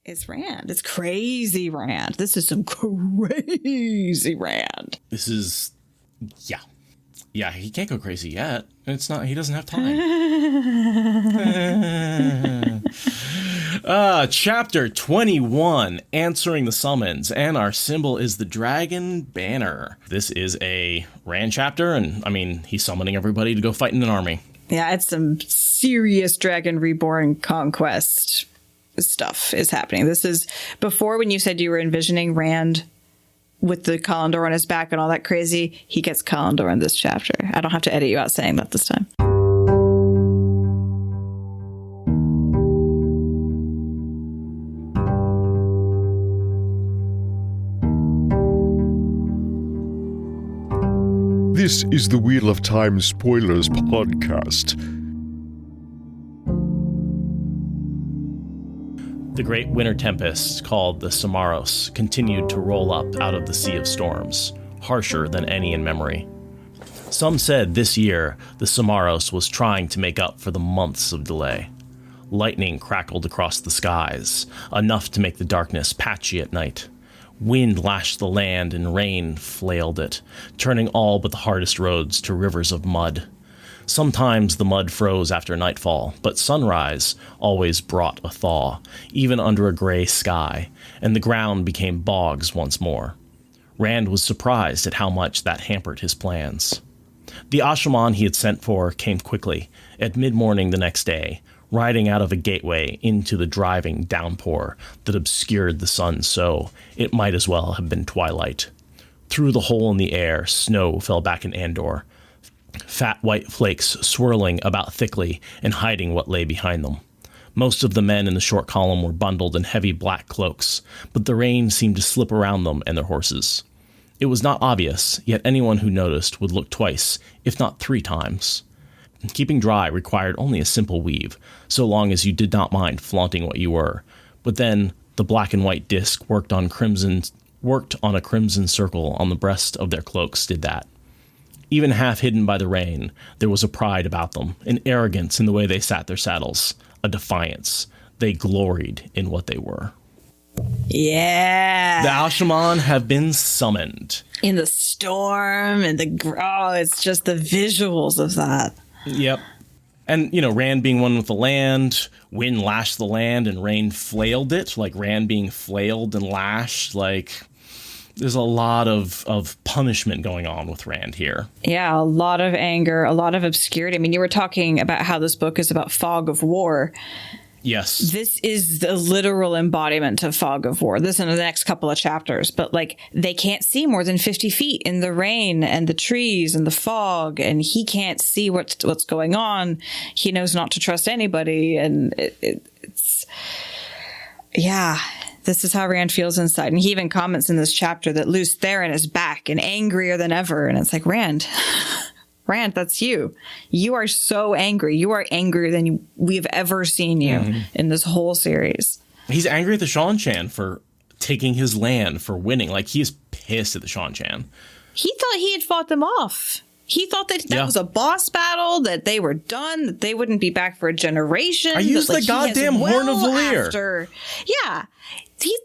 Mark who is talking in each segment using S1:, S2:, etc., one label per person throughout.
S1: is Rand. It's crazy Rand. This is some crazy Rand.
S2: This is, yeah. Yeah, he can't go crazy yet. It's not, he doesn't have time. Chapter 21, Answering the Summons, and our symbol is the dragon banner. This is a Rand chapter, and I mean, he's summoning everybody to go fight in an army.
S1: Yeah, it's some serious Dragon Reborn conquest stuff is happening. This is before, when you said you were envisioning Rand with the Callandor on his back and all that crazy, he gets Callandor in this chapter. I don't have to edit you out saying that this time.
S3: This is the Wheel of Time Spoilers podcast.
S2: The great winter tempest, called the Samaros, continued to roll up out of the Sea of Storms, harsher than any in memory. Some said this year the Samaros was trying to make up for the months of delay. Lightning crackled across the skies, enough to make the darkness patchy at night. Wind lashed the land and rain flailed it, turning all but the hardest roads to rivers of mud. Sometimes the mud froze after nightfall, but sunrise always brought a thaw, even under a gray sky, and the ground became bogs once more. Rand was surprised at how much that hampered his plans. The Ashaman he had sent for came quickly, at mid-morning the next day, riding out of a gateway into the driving downpour that obscured the sun so it might as well have been twilight. Through the hole in the air, snow fell back in Andor, fat white flakes swirling about thickly and hiding what lay behind them. Most of the men in the short column were bundled in heavy black cloaks, but the rain seemed to slip around them and their horses. It was not obvious, yet anyone who noticed would look twice, if not 3 times. Keeping dry required only a simple weave, so long as you did not mind flaunting what you were. But then the black and white disc worked on a crimson circle on the breast of their cloaks did that. Even half hidden by the rain, there was a pride about them, an arrogance in the way they sat their saddles, a defiance. They gloried in what they were.
S1: Yeah.
S2: The Ashaman have been summoned.
S1: In the storm and it's just the visuals of that.
S2: Yep. And, Rand being one with the land, wind lashed the land and rain flailed it, like Rand being flailed and lashed, like there's a lot of punishment going on with Rand here.
S1: Yeah, a lot of anger, a lot of obscurity. I mean, you were talking about how this book is about fog of war.
S2: Yes.
S1: This is the literal embodiment of fog of war. This in the next couple of chapters. But they can't see more than 50 feet in the rain and the trees and the fog. And he can't see what's going on. He knows not to trust anybody. And it's, yeah, this is how Rand feels inside. And he even comments in this chapter that Luce Theron is back and angrier than ever. And it's like, Rand, that's you. You are so angry. You are angrier than we've ever seen you in this whole series.
S2: He's angry at the Seanchan for taking his land, for winning. Like, he's pissed at the Seanchan.
S1: He thought he had fought them off. He thought that was a boss battle, that they were done, that they wouldn't be back for a generation.
S2: I used the goddamn Horn of Valyr.
S1: Yeah.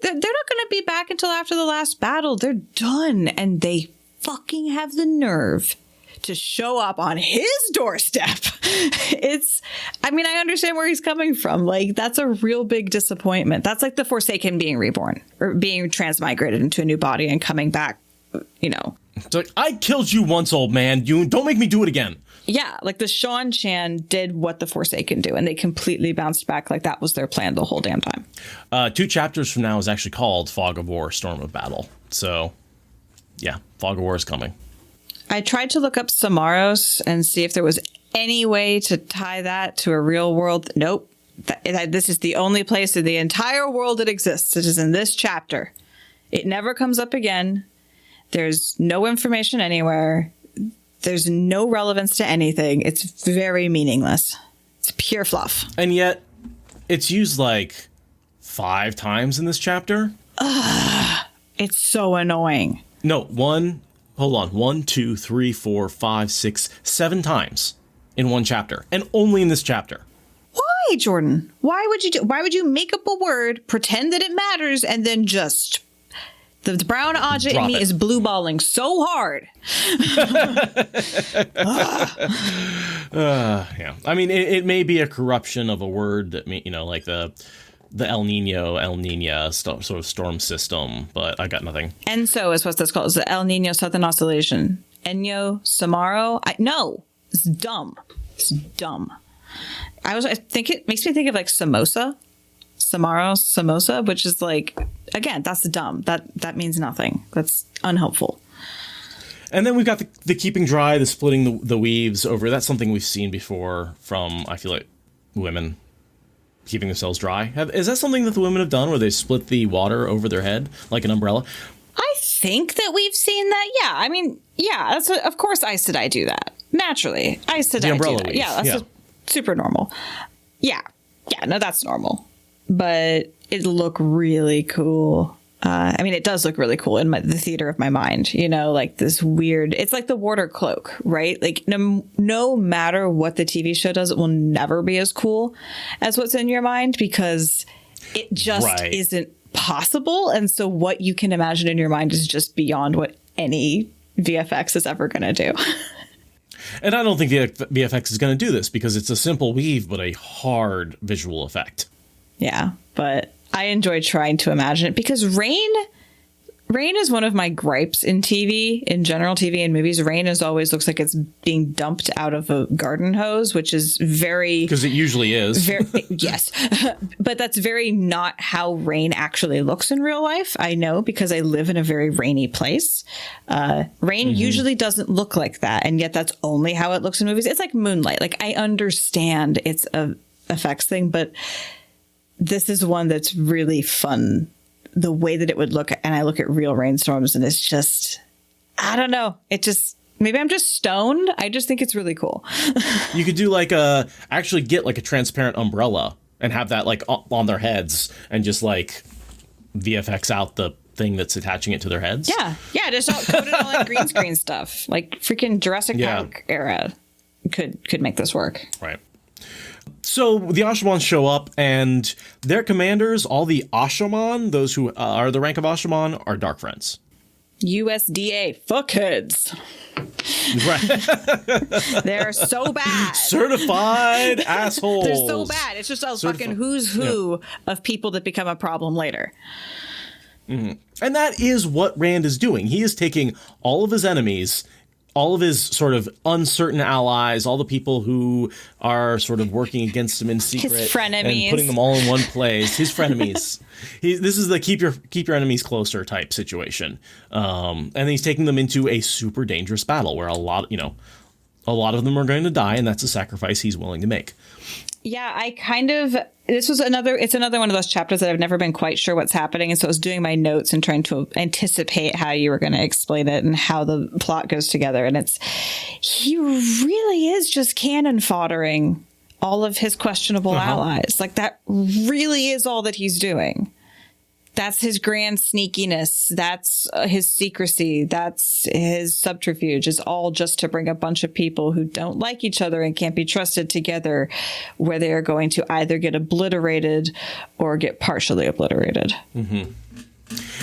S1: They're not going to be back until after the last battle. They're done. And they fucking have the nerve to show up on his doorstep. I understand where he's coming from. Like, that's a real big disappointment. That's like the Forsaken being reborn or being transmigrated into a new body and coming back,
S2: It's like, I killed you once, old man. You don't make me do it again.
S1: Yeah, like the Seanchan did what the Forsaken do, and they completely bounced back like that was their plan the whole damn time.
S2: 2 chapters from now is actually called Fog of War, Storm of Battle. So, yeah, Fog of War is coming.
S1: I tried to look up Samaros and see if there was any way to tie that to a real world. Nope. This is the only place in the entire world it exists. It is in this chapter. It never comes up again. There's no information anywhere. There's no relevance to anything. It's very meaningless. It's pure fluff.
S2: And yet, it's used like 5 times in this chapter.
S1: It's so annoying.
S2: No, 1, 2, 3, 4, 5, 6, 7 times in one chapter. And only in this chapter.
S1: Why? Why, Jordan? Why would you make up a word, pretend that it matters, and then just the brown Aja in me is blue balling so hard.
S2: Yeah. I mean, it may be a corruption of a word that like the El Nina sort of storm system, but I got nothing.
S1: ENSO is what that's called. It's the El Nino Southern Oscillation. Enyo Samaro. No, it's dumb. It's dumb. I think it makes me think of like samosa. Samaro, samosa, which is like, again, that's dumb. That means nothing. That's unhelpful.
S2: And then we've got the keeping dry, the splitting the weaves over. That's something we've seen before from, I feel like, women keeping themselves dry. Is that something that the women have done where they split the water over their head like an umbrella?
S1: I think that we've seen that. Yeah. I mean, yeah, of course Aes Sedai do that. Naturally. Aes Sedai do that.
S2: Weave.
S1: Yeah, that's super normal. Yeah. Yeah, no, that's normal. But it'll look really cool. I mean, it does look really cool in the theater of my mind, like this weird, it's like the water cloak, right? Like no matter what the TV show does, it will never be as cool as what's in your mind because it just isn't possible. And so what you can imagine in your mind is just beyond what any VFX is ever going to do.
S2: And I don't think the VFX is going to do this because it's a simple weave, but a hard visual effect.
S1: Yeah, but I enjoy trying to imagine it because rain is one of my gripes in TV, in general TV and movies. Rain always looks like it's being dumped out of a garden hose, which is very... Because
S2: it usually is.
S1: Yes. But that's very not how rain actually looks in real life. I know because I live in a very rainy place. Rain usually doesn't look like that. And yet that's only how it looks in movies. It's like moonlight. Like I understand it's a effects thing, but... This is one that's really fun, the way that it would look. And I look at real rainstorms and it's just, I don't know. Maybe I'm just stoned. I just think it's really cool.
S2: You could do actually get like a transparent umbrella and have that like on their heads and just like VFX out the thing that's attaching it to their heads.
S1: Yeah. Yeah. Just coat it all in green screen stuff. Like freaking Jurassic Park era could make this work.
S2: Right. So the Ashaman show up, and their commanders, all the Ashaman, those who are the rank of Ashaman, are Dark Friends.
S1: USDA fuckheads.
S2: Right.
S1: They're so bad.
S2: Certified assholes.
S1: They're so bad. It's just a fucking who's who of people that become a problem later.
S2: Mm-hmm. And that is what Rand is doing. He is taking all of his enemies, all of his sort of uncertain allies, all the people who are sort of working against him in secret,
S1: his frenemies,
S2: and putting them all in one place. His frenemies. This is the keep your enemies closer type situation. And he's taking them into a super dangerous battle where a lot of them are going to die, and that's a sacrifice he's willing to make.
S1: Yeah, it's another one of those chapters that I've never been quite sure what's happening. And so I was doing my notes and trying to anticipate how you were going to explain it and how the plot goes together. And he really is just cannon foddering all of his questionable allies. Like that really is all that he's doing. That's his grand sneakiness. That's his secrecy. That's his subterfuge. It's all just to bring a bunch of people who don't like each other and can't be trusted together, where they are going to either get obliterated or get partially obliterated.
S2: Mm-hmm.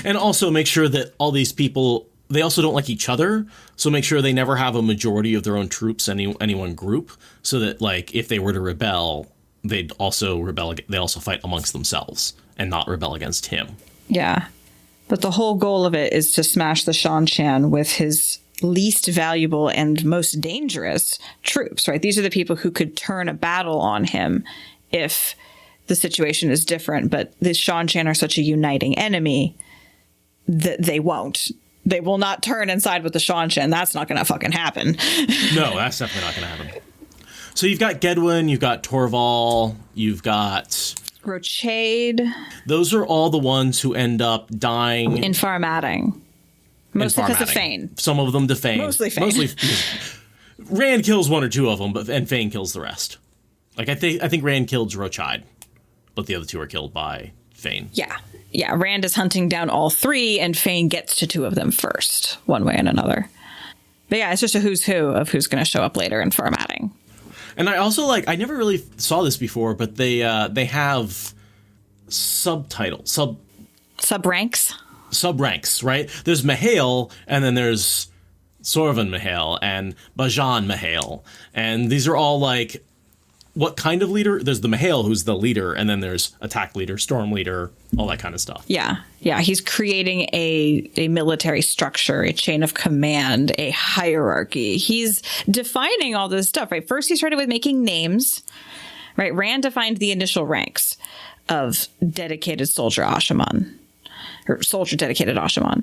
S2: And also make sure that all these people, they also don't like each other. So make sure they never have a majority of their own troops, any one group, so that like if they were to rebel, they'd also rebel. They also fight amongst themselves and not rebel against him.
S1: Yeah. But the whole goal of it is to smash the Shan-Chan with his least valuable and most dangerous troops, right? These are the people who could turn a battle on him if the situation is different. But the Shan-Chan are such a uniting enemy that they won't. They will not turn and side with the Shan-Chan. That's not going to fucking happen.
S2: No, that's definitely not going to happen. So you've got Gedwin, you've got Torval, you've got...
S1: Rochade.
S2: Those are all the ones who end up dying
S1: in Farmatting. Mostly because of Fane.
S2: Some of them to Fane.
S1: Mostly Fane.
S2: Rand kills one or two of them, and Fane kills the rest. Like I think Rand killed Rochade, but the other two are killed by Fane.
S1: Yeah. Rand is hunting down all three, and Fane gets to two of them first, one way and another. But yeah, it's just a who's who of who's going to show up later in Farmatting.
S2: And I also I never really saw this before, but they have sub-ranks, right? There's Mihail, and then there's Sorvan Mihail and Bajan Mihail. And these are all what kind of leader? There's the Mihail, who's the leader, and then there's attack leader, storm leader, all that kind of stuff.
S1: Yeah. He's creating a military structure, a chain of command, a hierarchy. He's defining all this stuff, right? First, he started with making names, right? Rand defined the initial ranks of dedicated soldier Ashaman, or soldier dedicated Ashaman.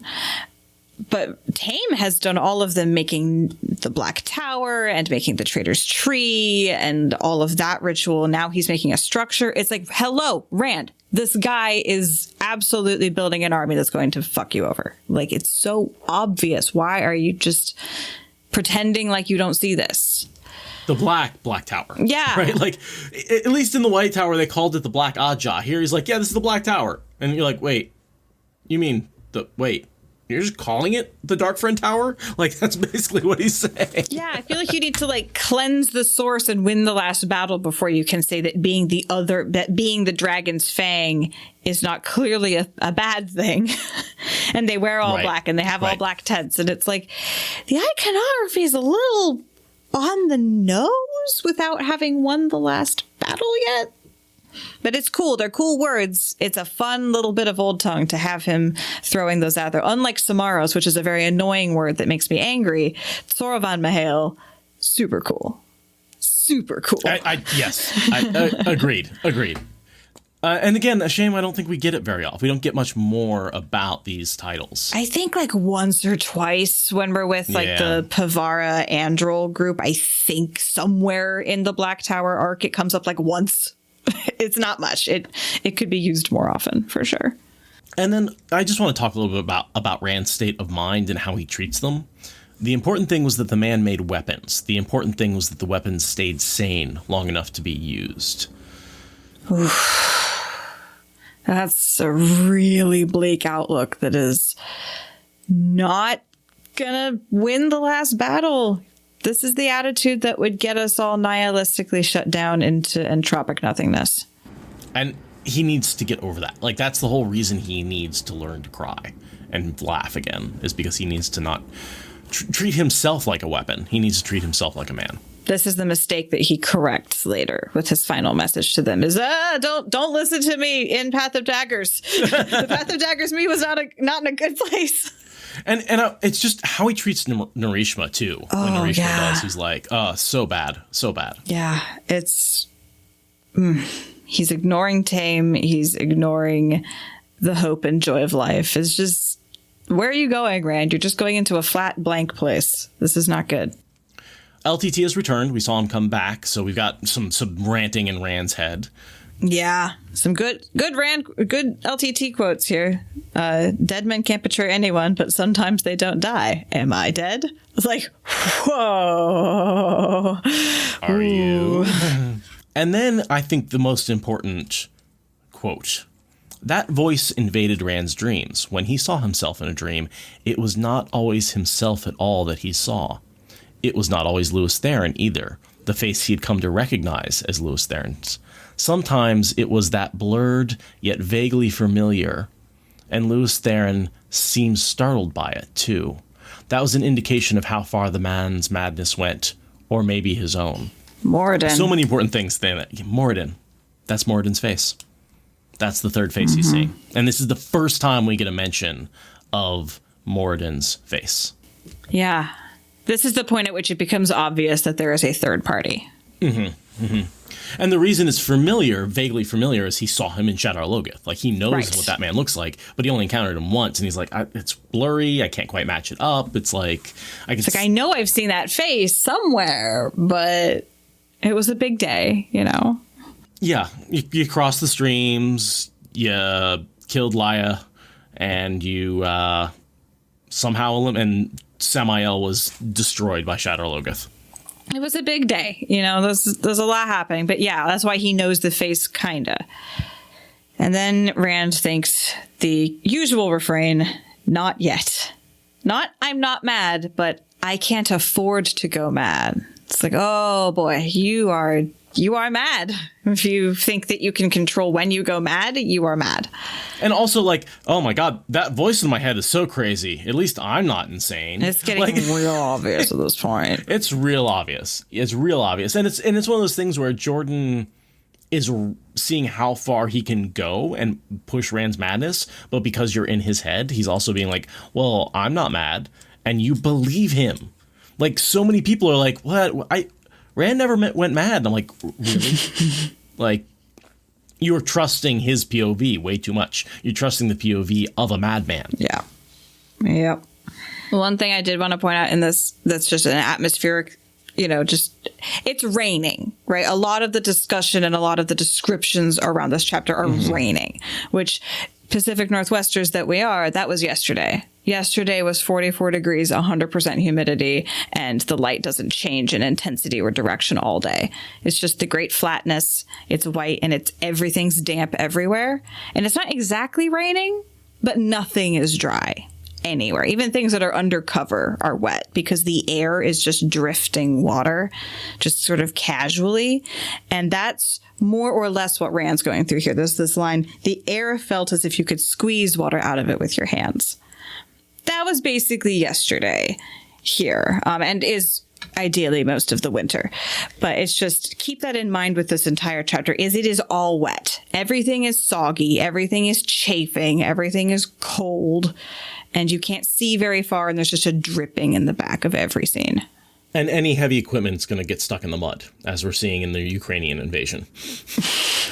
S1: But Tame has done all of them, making the Black Tower and making the Traitor's Tree and all of that ritual. Now he's making a structure. It's hello, Rand. This guy is absolutely building an army that's going to fuck you over. It's so obvious. Why are you just pretending like you don't see this?
S2: The Black Tower.
S1: Yeah.
S2: Right? At least in the White Tower, they called it the Black Ajah. Here he's yeah, this is the Black Tower. And you're wait, you mean you're just calling it the Darkfriend Tower? That's basically what he's saying.
S1: Yeah, I feel you need to cleanse the source and win the last battle before you can say that being the Dragon's Fang is not clearly a bad thing. And they wear all black and they have all black tents. And it's the iconography is a little on the nose without having won the last battle yet. But it's cool. They're cool words. It's a fun little bit of Old Tongue to have him throwing those out there. Unlike Samaros, which is a very annoying word that makes me angry, Sorovan Mihail, super cool. Super cool.
S2: Yes. Agreed. And again, a shame I don't think we get it very often. We don't get much more about these titles.
S1: I think once or twice when we're with the Pavara Androl group. I think somewhere in the Black Tower arc it comes up once. It's not much. It could be used more often, for sure.
S2: And then I just want to talk a little bit about Rand's state of mind and how he treats them. The important thing was that the man made weapons. The important thing was that the weapons stayed sane long enough to be used.
S1: Oof. That's a really bleak outlook that is not gonna win the last battle. This is the attitude that would get us all nihilistically shut down into entropic nothingness.
S2: And he needs to get over that. That's the whole reason he needs to learn to cry and laugh again, is because he needs to not treat himself like a weapon. He needs to treat himself like a man.
S1: This is the mistake that he corrects later with his final message to them is, don't listen to me in Path of Daggers. The Path of Daggers me was not in a good place.
S2: And it's just how he treats Narishma, too. When Narishma does, he's so bad, so bad.
S1: Yeah, it's... he's ignoring Tame. He's ignoring the hope and joy of life. It's just... Where are you going, Rand? You're just going into a flat, blank place. This is not good.
S2: LTT has returned. We saw him come back, so we've got some ranting in Rand's head.
S1: Yeah, some good LTT quotes here. Dead men can't betray anyone, but sometimes they don't die. Am I dead? It's whoa.
S2: Are you? And then I think the most important quote. That voice invaded Rand's dreams. When he saw himself in a dream, it was not always himself at all that he saw. It was not always Lewis Theron either, the face he had come to recognize as Lewis Theron's. Sometimes it was that blurred, yet vaguely familiar, and Lewis Theron seemed startled by it, too. That was an indication of how far the man's madness went, or maybe his own.
S1: Moradin.
S2: So many important things. Moradin. That's Moradin's face. That's the third face he's seeing. And this is the first time we get a mention of Moradin's face.
S1: Yeah. This is the point at which it becomes obvious that there is a third party.
S2: And the reason it's familiar, vaguely familiar, is he saw him in Shadar Logoth. He knows what that man looks like, but he only encountered him once, and he's it's blurry, I can't quite match it up. It's I
S1: know I've seen that face somewhere, but it was a big day,
S2: Yeah, you crossed the streams, you killed Laia, and you somehow, and Samael was destroyed by Shadar Logoth.
S1: It was a big day, there's a lot happening, but yeah, that's why he knows the face, kinda. And then Rand thinks the usual refrain, not yet. Not, I'm not mad, but I can't afford to go mad. It's like, oh boy, you are mad. If you think that you can control when you go mad, you are mad.
S2: And also, like, oh my god, that voice in my head is so crazy. At least I'm not insane.
S1: It's getting real obvious at this point.
S2: It's real obvious. It's real obvious. And it's one of those things where Jordan is seeing how far he can go and push Rand's madness, but because you're in his head, he's also being like, well, I'm not mad, and you believe him. Like, so many people are like, what? Rand never went mad. And I'm like, really? Like, you're trusting his POV way too much. You're trusting the POV of a madman.
S1: Yeah. Yep. One thing I did want to point out in this, that's just an atmospheric, it's raining, right? A lot of the discussion and a lot of the descriptions around this chapter are raining, which Pacific Northwesters that we are, that was yesterday. Yesterday was 44 degrees, 100% humidity, and the light doesn't change in intensity or direction all day. It's just the great flatness. It's white and everything's damp everywhere. And it's not exactly raining, but nothing is dry anywhere. Even things that are undercover are wet because the air is just drifting water, just sort of casually. And that's more or less what Rand's going through here. There's this line, the air felt as if you could squeeze water out of it with your hands. That was basically yesterday here, and is ideally most of the winter. But it's just, keep that in mind with this entire chapter, is it is all wet. Everything is soggy, everything is chafing, everything is cold, and you can't see very far, and there's just a dripping in the back of every scene.
S2: And any heavy equipment's going to get stuck in the mud, as we're seeing in the Ukrainian invasion.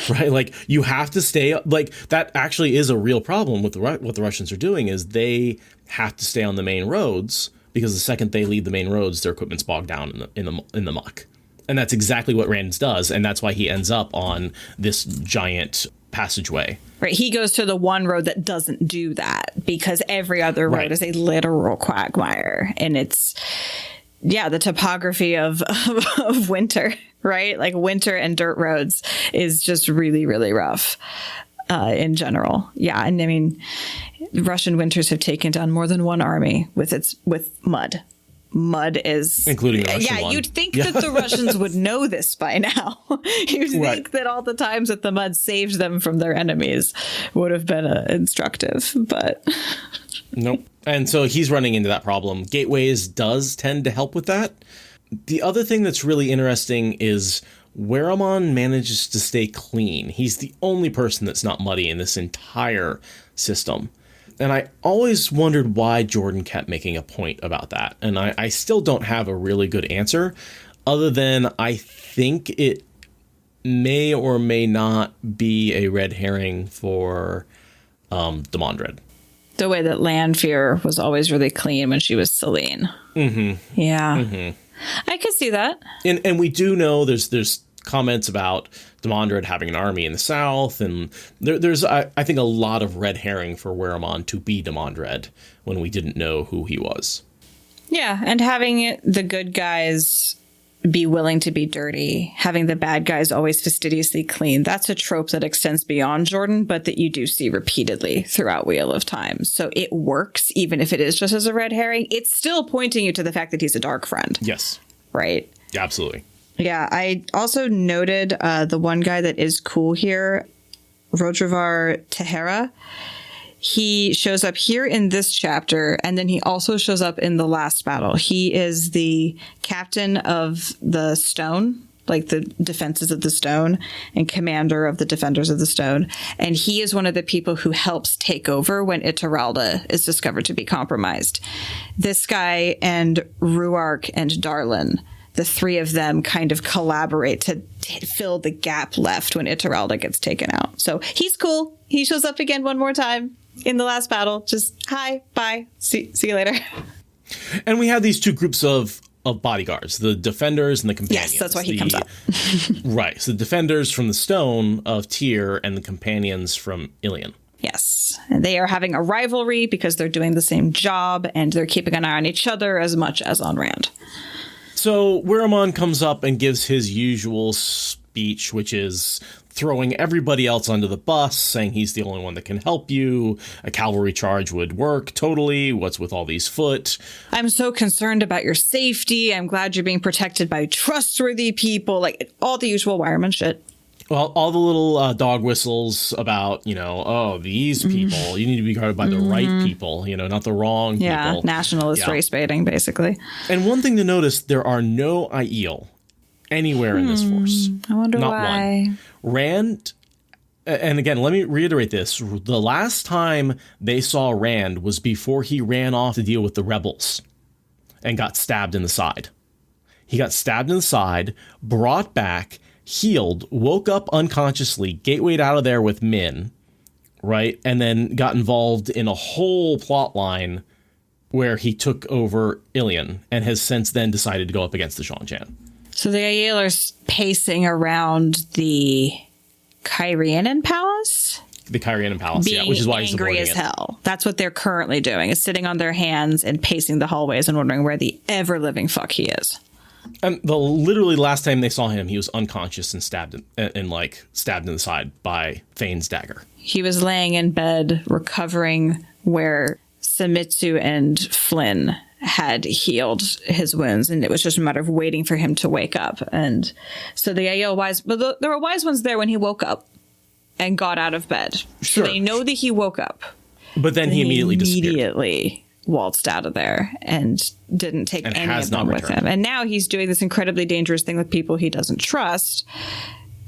S2: Right? Like, you have to stay, like, that actually is a real problem with what the Russians are doing, is they have to stay on the main roads, because the second they leave the main roads, their equipment's bogged down in the muck. And that's exactly what Rand does, and that's why he ends up on this giant passageway.
S1: Right, he goes to the one road that doesn't do that, because every other road is a literal quagmire, and it's... yeah, the topography of winter, right? Like, winter and dirt roads is just really, really rough in general. Yeah, and I mean, Russian winters have taken down more than one army with mud. Mud is... including the Russian one. You'd think that the Russians would know this by now. You'd think that all the times that the mud saved them from their enemies would have been instructive, but...
S2: Nope. And so he's running into that problem. Gateways does tend to help with that. The other thing that's really interesting is Weramon manages to stay clean. He's the only person that's not muddy in this entire system. And I always wondered why Jordan kept making a point about that. And I still don't have a really good answer, other than I think it may or may not be a red herring for Demandred.
S1: The way that Lanfear was always really clean when she was Selene. Mm-hmm. Yeah. Mm-hmm. I could see that.
S2: And we do know there's comments about Demandred having an army in the south, and there's I think a lot of red herring for Weramon to be Demandred when we didn't know who he was.
S1: Yeah, and having the good guys be willing to be dirty, having the bad guys always fastidiously clean. That's a trope that extends beyond Jordan, but that you do see repeatedly throughout Wheel of Time. So it works, even if it is just as a red herring. It's still pointing you to the fact that he's a dark friend.
S2: Yes.
S1: Right?
S2: Yeah, absolutely.
S1: Yeah, I also noted the one guy that is cool here, Rodrivar Tehera. He shows up here in this chapter, and then he also shows up in the last battle. He is the captain of the Stone, like the defenses of the Stone, and commander of the defenders of the Stone. And he is one of the people who helps take over when Ituralde is discovered to be compromised. This guy and Ruark and Darlin, the three of them kind of collaborate to fill the gap left when Ituralde gets taken out. So he's cool. He shows up again one more time in the last battle. Just hi, bye, see you later.
S2: And we have these two groups of bodyguards, the defenders and the companions.
S1: Yes, that's why he comes up.
S2: Right. So the defenders from the Stone of Tyr and the companions from Ilion.
S1: Yes. And they are having a rivalry because they're doing the same job, and they're keeping an eye on each other as much as on Rand.
S2: So Weramon comes up and gives his usual speech, which is throwing everybody else under the bus, saying he's the only one that can help you. A cavalry charge would work totally. What's with all these foot?
S1: I'm so concerned about your safety. I'm glad you're being protected by trustworthy people. Like all the usual wireman shit.
S2: Well, all the little dog whistles about, these people, you need to be guarded by the right people, not the wrong people.
S1: Yeah, nationalist race baiting, basically.
S2: And one thing to notice, there are no Aiel anywhere in this force.
S1: I wonder
S2: Not
S1: why.
S2: one. Rand, and again, let me reiterate this. The last time they saw Rand was before he ran off to deal with the rebels and got stabbed in the side. He got stabbed in the side, brought back, healed, woke up unconsciously, gatewayed out of there with Min, right? And then got involved in a whole plot line where he took over Ilion and has since then decided to go up against the Shan-Chan.
S1: So the Aiel are pacing around the Kyrianan Palace?
S2: The Kyrianan Palace,
S1: being
S2: which is why he's
S1: angry
S2: avoiding
S1: as
S2: it.
S1: hell. That's what they're currently doing, is sitting on their hands and pacing the hallways and wondering where the ever-living fuck he is.
S2: And literally last time they saw him, he was unconscious and stabbed in the side by Fane's dagger.
S1: He was laying in bed, recovering where Samitsu and Flynn had healed his wounds, and it was just a matter of waiting for him to wake up. And so the Aiel wise, but there were wise ones there when he woke up and got out of bed.
S2: Sure.
S1: So they know that he woke up.
S2: But then he immediately disappeared.
S1: Waltzed out of there and didn't take
S2: And
S1: any
S2: has
S1: of them
S2: not
S1: with
S2: returned.
S1: him. And now he's doing this incredibly dangerous thing with people he doesn't trust,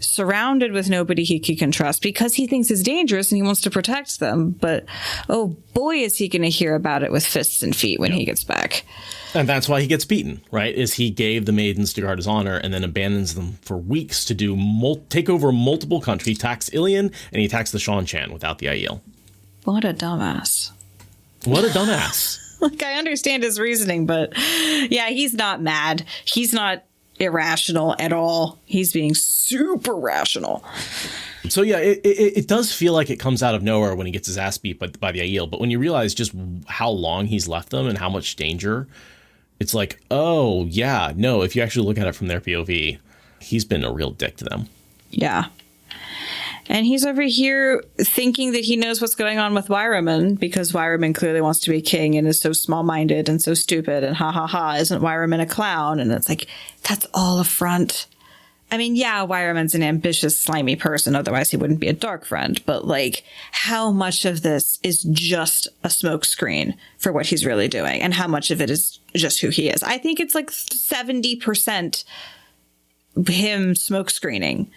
S1: surrounded with nobody he can trust because he thinks it's dangerous and he wants to protect them. But oh boy, is he going to hear about it with fists and feet when he gets back.
S2: And that's why he gets beaten, right? Is he gave the maidens to guard his honor and then abandons them for weeks to do take over multiple countries, attacks Ilion, and he attacks the Shan-Chan without the Aiel.
S1: What a dumbass.
S2: What a dumbass.
S1: Like, I understand his reasoning, but yeah, he's not mad. He's not irrational at all. He's being super rational.
S2: So yeah, it does feel like it comes out of nowhere when he gets his ass beat by the Aiel, but when you realize just how long he's left them and how much danger, it's like, oh yeah, no, if you actually look at it from their POV, he's been a real dick to them.
S1: Yeah. And he's over here thinking that he knows what's going on with Wyraman because Wyraman clearly wants to be king and is so small-minded and so stupid and ha ha ha, isn't Wyraman a clown? And it's like, that's all a front. I mean, yeah, Wyraman's an ambitious, slimy person, otherwise he wouldn't be a dark friend. But like, how much of this is just a smokescreen for what he's really doing? And how much of it is just who he is? I think it's like 70% him smokescreening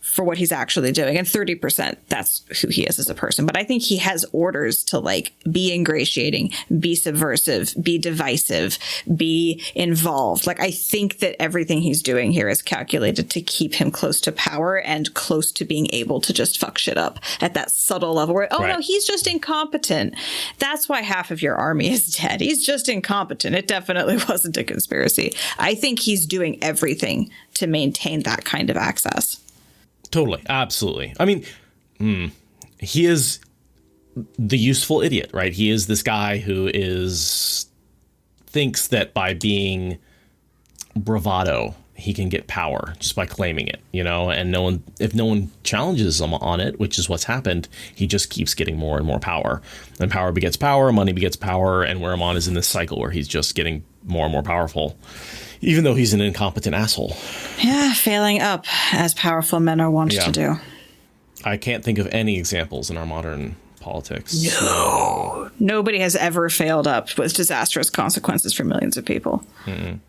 S1: for what he's actually doing, and 30% that's who he is as a person. But I think he has orders to like be ingratiating, be subversive, be divisive, be involved. Like, I think that everything he's doing here is calculated to keep him close to power and close to being able to just fuck shit up at that subtle level where, oh no, he's just incompetent. That's why half of your army is dead. He's just incompetent. It definitely wasn't a conspiracy. I think he's doing everything to maintain that kind of access.
S2: Totally. Absolutely. I mean, he is the useful idiot, right? He is this guy who thinks that by being bravado, he can get power just by claiming it, and if no one challenges him on it, which is what's happened, he just keeps getting more and more power, and power begets power, money begets power. And Wyraman is in this cycle where he's just getting more and more powerful, even though he's an incompetent asshole. Yeah,
S1: failing up, as powerful men are wont to do.
S2: I can't think of any examples in our modern politics.
S1: No. Nobody has ever failed up with disastrous consequences for millions of people.
S2: Mm-mm.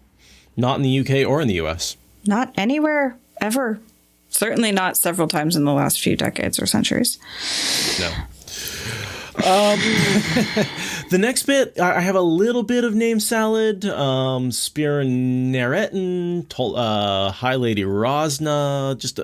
S2: Not in the UK or in the US.
S1: Not anywhere, ever. Certainly not several times in the last few decades or centuries.
S2: No. The next bit, I have a little bit of name salad. Spear Neretin, High Lady Rosna, just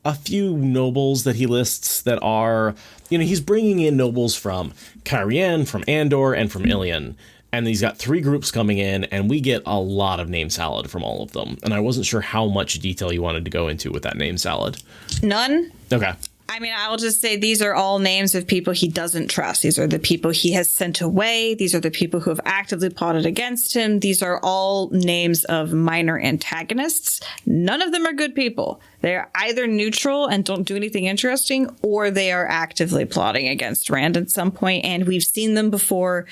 S2: a few nobles that he lists that are, he's bringing in nobles from Kyrian, from Andor, and from Ilion. And he's got 3 groups coming in, and we get a lot of name salad from all of them. And I wasn't sure how much detail you wanted to go into with that name salad.
S1: None.
S2: Okay.
S1: I mean, I will just say these are all names of people he doesn't trust. These are the people he has sent away. These are the people who have actively plotted against him. These are all names of minor antagonists. None of them are good people. They are either neutral and don't do anything interesting, or they are actively plotting against Rand at some point, and we've seen them before.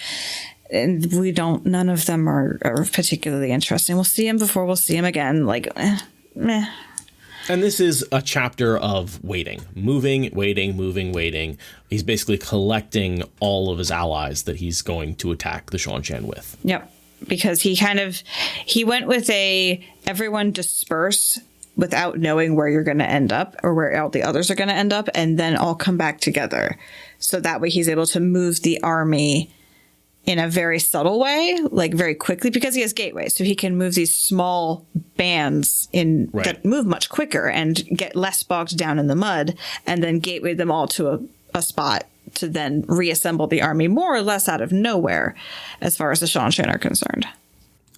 S1: And none of them are particularly interesting. We'll see him before we'll see him again. Like, meh.
S2: And this is a chapter of waiting, moving, waiting, moving, waiting. He's basically collecting all of his allies that he's going to attack the Seanchan with.
S1: Yep. Because he went with everyone disperse without knowing where you're going to end up or where all the others are going to end up, and then all come back together. So that way he's able to move the army in a very subtle way, like very quickly, because he has gateways. So he can move these small bands that move much quicker and get less bogged down in the mud, and then gateway them all to a spot to then reassemble the army more or less out of nowhere as far as the Seanchan are concerned.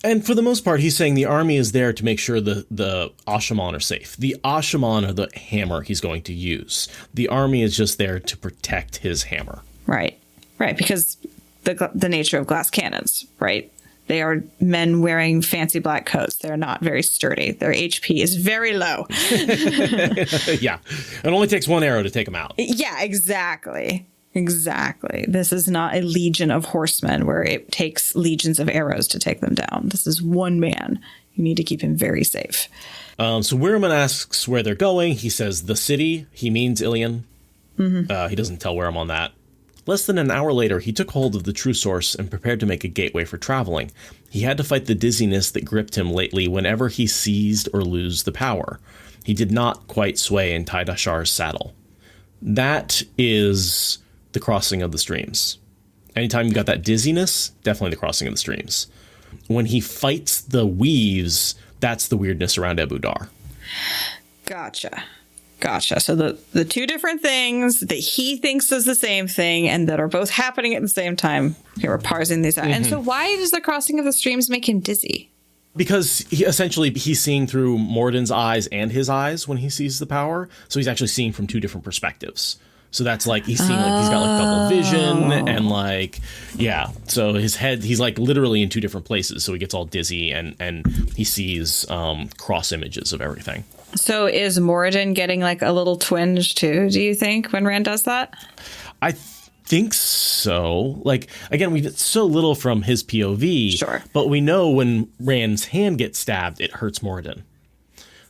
S2: And for the most part, he's saying the army is there to make sure the Ashaman are safe. The Ashaman are the hammer he's going to use. The army is just there to protect his hammer.
S1: Right. Right. Because the nature of glass cannons, right? They are men wearing fancy black coats. They're not very sturdy. Their HP is very low.
S2: Yeah. It only takes one arrow to take them out.
S1: Yeah, exactly. Exactly. This is not a legion of horsemen where it takes legions of arrows to take them down. This is one man. You need to keep him very safe.
S2: So Wyrman asks where they're going. He says the city. He means Ilion. Mm-hmm. He doesn't tell where I'm on that. Less than an hour later, he took hold of the true source and prepared to make a gateway for traveling. He had to fight the dizziness that gripped him lately whenever he seized or lose the power. He did not quite sway in Tidashar's saddle. That is the crossing of the streams. Anytime you got that dizziness, definitely the crossing of the streams. When he fights the weaves, that's the weirdness around Ebu Dar.
S1: Gotcha. So the two different things that he thinks is the same thing and that are both happening at the same time. Okay, we're parsing these out. Mm-hmm. And so why does the crossing of the streams make him dizzy?
S2: Because he's seeing through Morden's eyes and his eyes when he sees the power. So he's actually seeing from two different perspectives. So that's like he's seeing like he's got like double vision and like, yeah. So his head, he's like literally in two different places. So he gets all dizzy and he sees cross images of everything.
S1: So is Moradin getting like a little twinge too, do you think, when Rand does that?
S2: I think so. Like, again, we get so little from his POV.
S1: Sure. But
S2: we know when Rand's hand gets stabbed, it hurts Moradin.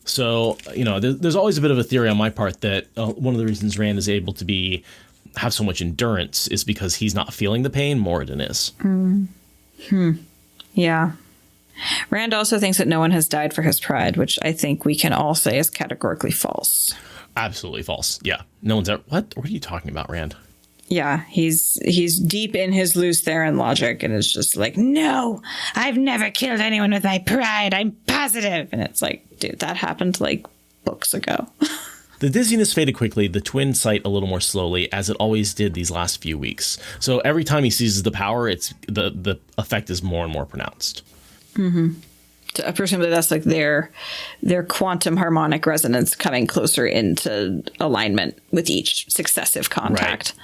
S2: So, there's always a bit of a theory on my part that one of the reasons Rand is able to have so much endurance is because he's not feeling the pain. Moradin is.
S1: Yeah. Rand also thinks that no one has died for his pride, which I think we can all say is categorically false.
S2: Absolutely false. Yeah. No one's ever... What are you talking about, Rand?
S1: Yeah, he's deep in his Lews Therin logic, and it's just like, no, I've never killed anyone with my pride. I'm positive. And it's like, dude, that happened like books ago.
S2: The dizziness faded quickly, the twins sight a little more slowly, as it always did these last few weeks. So every time he seizes the power, the effect is more and more pronounced.
S1: Mm-hmm. So presumably that's like their quantum harmonic resonance coming closer into alignment with each successive contact. Right.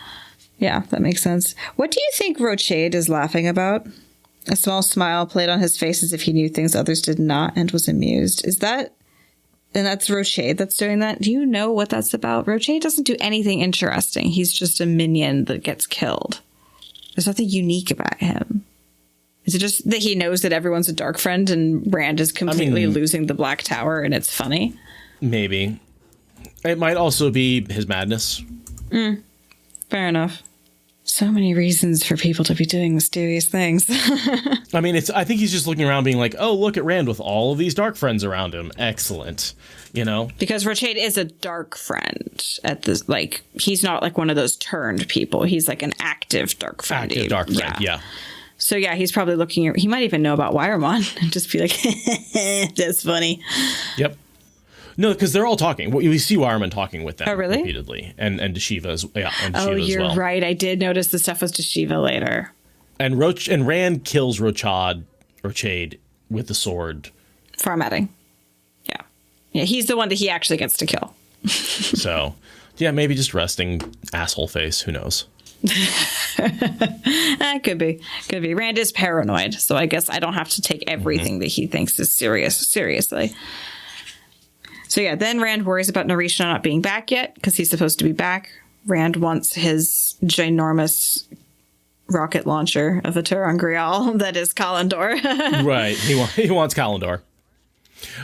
S1: Yeah, that makes sense. What do you think Rochade is laughing about? A small smile played on his face as if he knew things others did not and was amused. And that's Rochade that's doing that? Do you know what that's about? Rochade doesn't do anything interesting. He's just a minion that gets killed. There's nothing unique about him. Is it just that he knows that everyone's a dark friend and Rand is completely losing the Black Tower and it's funny? Maybe.
S2: It might also be his madness.
S1: Fair enough. So many reasons for people to be doing mysterious things.
S2: I think he's just looking around being like, oh, look at Rand with all of these dark friends around him. Excellent.
S1: Because Rochade is a dark friend at this, like, he's not like one of those turned people. He's like an active dark friend.
S2: Active dark friend, yeah.
S1: So, yeah, he's probably looking... He might even know about Wiremon and just be like, that's funny.
S2: Yep. No, because they're all talking. We see Wiremon talking with them repeatedly. And Dashiva as well.
S1: Oh, you're right. I did notice the stuff with Dashiva later.
S2: And Rand kills Rochade with the sword.
S1: Formatting. Yeah. Yeah, he's the one that he actually gets to kill.
S2: So, Yeah, maybe just resting asshole face. Who knows?
S1: Could be. Rand is paranoid, so I guess I don't have to take everything that he thinks is seriously. So yeah, then Rand worries about Narishma not being back yet because he's supposed to be back. Rand wants his ginormous rocket launcher of a Turangrial that is Callandor.
S2: Right. He wants Callandor.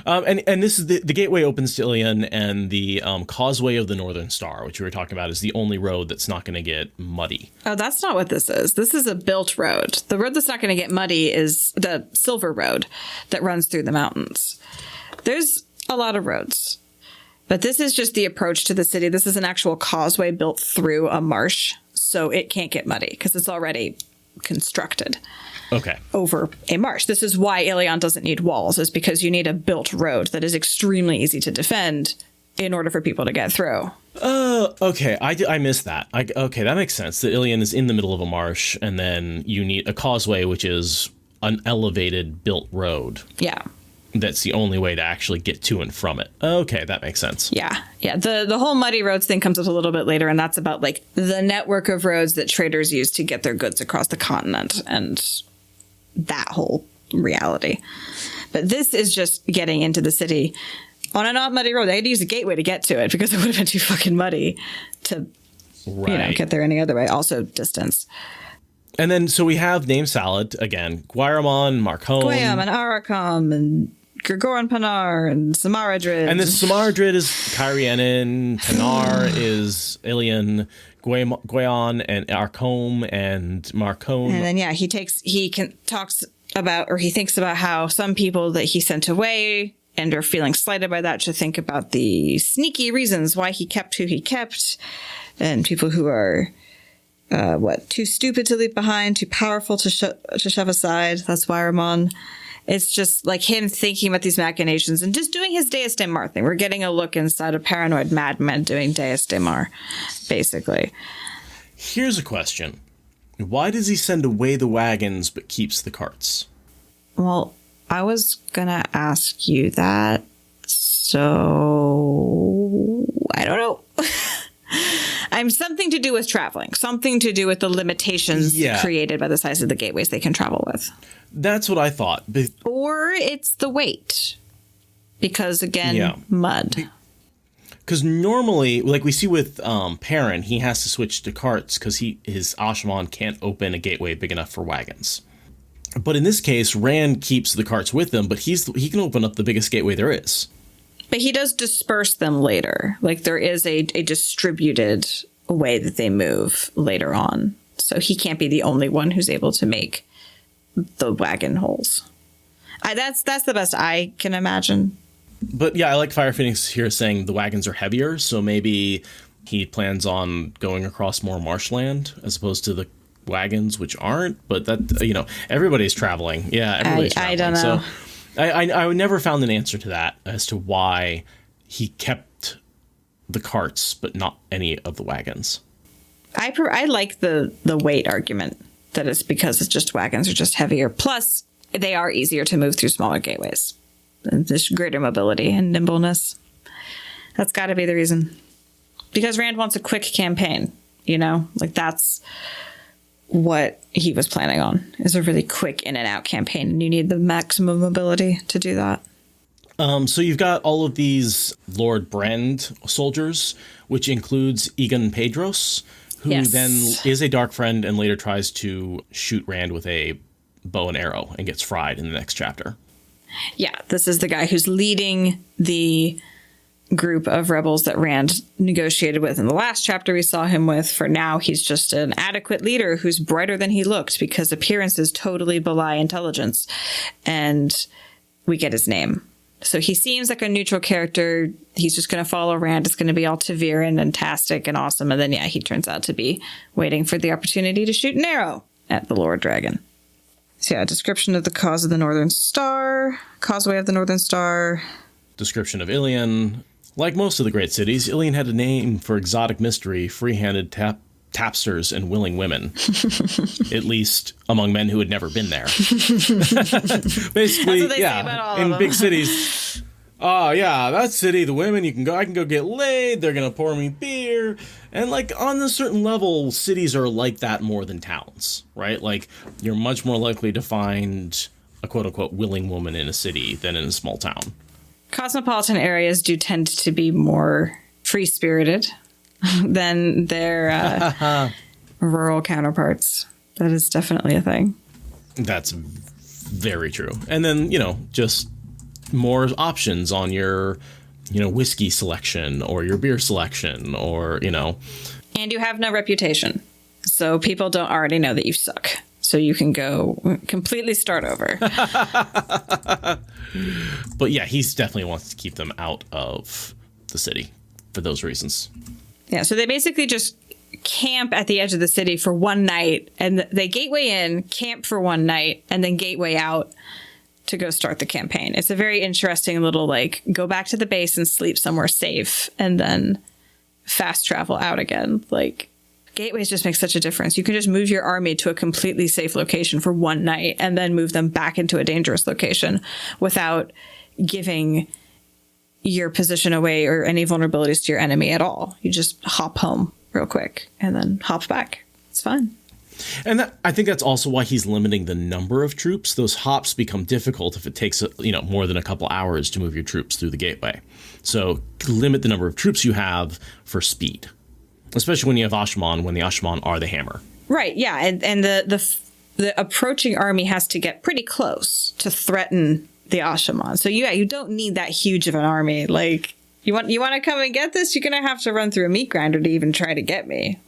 S2: And this is the gateway opens to Ilion, and the causeway of the Northern Star, which we were talking about, is the only road that's not going to get muddy.
S1: Oh, that's not what this is. This is a built road. The road that's not going to get muddy is the Silver Road that runs through the mountains. There's a lot of roads, but this is just the approach to the city. This is an actual causeway built through a marsh, so it can't get muddy because it's already constructed.
S2: Okay.
S1: Over a marsh. This is why Ilion doesn't need walls, is because you need a built road that is extremely easy to defend in order for people to get through.
S2: Okay. I missed that. Okay, that makes sense. That Ilion is in the middle of a marsh, and then you need a causeway, which is an elevated built road.
S1: Yeah.
S2: That's the only way to actually get to and from it. Okay, that makes sense.
S1: Yeah. The whole muddy roads thing comes up a little bit later, and that's about like the network of roads that traders use to get their goods across the continent and that whole reality. But this is just getting into the city on a not muddy road. They had to use a gateway to get to it because it would have been too fucking muddy to get there any other way. Also distance.
S2: And then so we have name salad again. Guiramon, Marcone.
S1: Guiam and Aracom and Grigoran Panar and Samaradrid.
S2: And this Samaradrid is Kyrienin, Panar is Ilion, Guion and Arcombe and Marcone.
S1: And then he thinks about how some people that he sent away and are feeling slighted by that should think about the sneaky reasons why he kept who he kept, and people who are too stupid to leave behind, too powerful to shove aside. That's Wyramon. It's just like him thinking about these machinations and just doing his Deus de Mar thing. We're getting a look inside a paranoid madman doing Deus de Mar, basically.
S2: Here's a question. Why does he send away the wagons but keeps the carts?
S1: Well, I was going to ask you that, so I don't know. I'm something to do with traveling, something to do with the limitations created by the size of the gateways they can travel with.
S2: That's what I thought.
S1: Or it's the weight. Because, again, mud.
S2: Because normally, like we see with Perrin, he has to switch to carts because his Ashman can't open a gateway big enough for wagons. But in this case, Rand keeps the carts with him, but he can open up the biggest gateway there is.
S1: But he does disperse them later. Like, there is a distributed way that they move later on. So he can't be the only one who's able to make the wagon holes. That's the best I can imagine.
S2: But yeah, I like Fire Phoenix here saying the wagons are heavier, so maybe he plans on going across more marshland as opposed to the wagons, which aren't. But that, everybody's traveling. Yeah, everybody's traveling.
S1: I don't know.
S2: So I never found an answer to that as to why he kept the carts but not any of the wagons.
S1: I like the weight argument, that it's because it's just wagons are just heavier. Plus, they are easier to move through smaller gateways. And there's greater mobility and nimbleness. That's got to be the reason. Because Rand wants a quick campaign, Like, that's what he was planning on, is a really quick in and out campaign. And you need the maximum mobility to do that.
S2: So you've got all of these Lord Brand soldiers, which includes Egan Pedros, who then is a Dark Friend and later tries to shoot Rand with a bow and arrow and gets fried in the next chapter.
S1: Yeah, this is the guy who's leading the group of rebels that Rand negotiated with in the last chapter we saw him with. For now, he's just an adequate leader who's brighter than he looked because appearances totally belie intelligence. And we get his name. So he seems like a neutral character. He's just going to follow Rand. It's going to be all Taviran and fantastic and awesome. And then, he turns out to be waiting for the opportunity to shoot an arrow at the Lord Dragon. So, description of the cause of the Northern Star, causeway of the Northern Star.
S2: Description of Ilion. Like most of the great cities, Ilion had a name for exotic mystery, free-handed tapsters, and willing women. At least among men who had never been there. Basically,
S1: say about all
S2: in
S1: of
S2: big
S1: them.
S2: cities. Oh, yeah, that city, the women, I can go get laid, they're going to pour me beer, And like on a certain level, cities are like that more than towns, right? Like you're much more likely to find a quote unquote willing woman in a city than in a small town.
S1: Cosmopolitan areas do tend to be more free-spirited than their rural counterparts. That is definitely a thing.
S2: That's very true. And then, just more options on your, whiskey selection or your beer selection or,
S1: And you have no reputation. So people don't already know that you suck. So you can go completely start over.
S2: But yeah, he definitely wants to keep them out of the city for those reasons.
S1: Yeah, so they basically just camp at the edge of the city for one night, and they gateway in, camp for one night, and then gateway out to go start the campaign. It's a very interesting little, go back to the base and sleep somewhere safe, and then fast travel out again. Gateways just make such a difference. You can just move your army to a completely safe location for one night and then move them back into a dangerous location without giving your position away or any vulnerabilities to your enemy at all. You just hop home real quick and then hop back. It's fine.
S2: And I think that's also why he's limiting the number of troops. Those hops become difficult if it takes more than a couple hours to move your troops through the gateway. So limit the number of troops you have for speed, especially when you have Asha'man, when the Asha'man are the hammer. Right.
S1: Yeah. And the approaching army has to get pretty close to threaten the Asha'man. So you don't need that huge of an army. You want to come and get this? You're going to have to run through a meat grinder to even try to get me.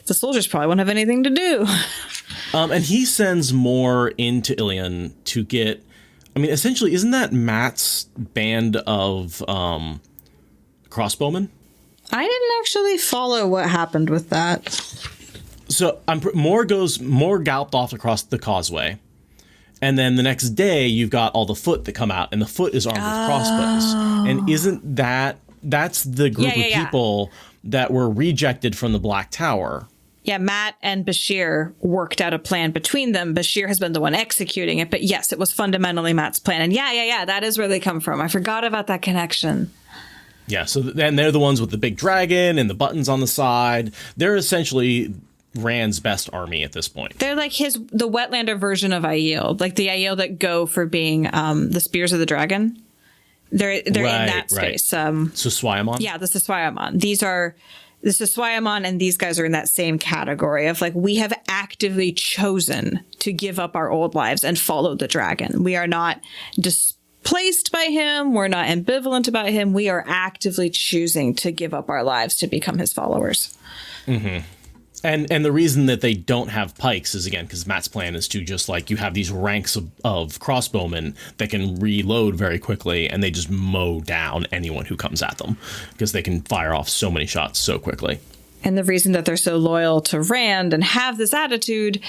S1: The soldiers probably won't have anything to do.
S2: And he sends more into Ilion to get, essentially, isn't that Matt's band of crossbowmen?
S1: I didn't actually follow what happened with that.
S2: So more galloped off across the causeway. And then the next day, you've got all the foot that come out, and the foot is armed with crossbows. And isn't that's the group of people that were rejected from the Black Tower?
S1: Yeah, Matt and Bashir worked out a plan between them. Bashir has been the one executing it, but yes, it was fundamentally Matt's plan. And yeah, that is where they come from. I forgot about that connection.
S2: Yeah, so then they're the ones with the big dragon and the buttons on the side. They're essentially Rand's best army at this point.
S1: They're like the Wetlander version of Aiel, like the Aiel that go for being the Spears of the Dragon. They're in that space.
S2: Suswayamon?
S1: Yeah, the Suswayamon. The Suswayamon and these guys are in that same category of we have actively chosen to give up our old lives and follow the dragon. We are not displaced by him. We're not ambivalent about him. We are actively choosing to give up our lives to become his followers.
S2: Mm-hmm. And the reason that they don't have pikes is, again, because Matt's plan is to just you have these ranks of crossbowmen that can reload very quickly, and they just mow down anyone who comes at them because they can fire off so many shots so quickly.
S1: And the reason that they're so loyal to Rand and have this attitude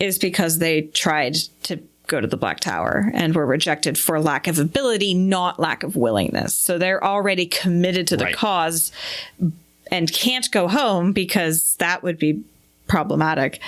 S1: is because they tried to go to the Black Tower and were rejected for lack of ability, not lack of willingness. So they're already committed to the cause and can't go home because that would be problematic.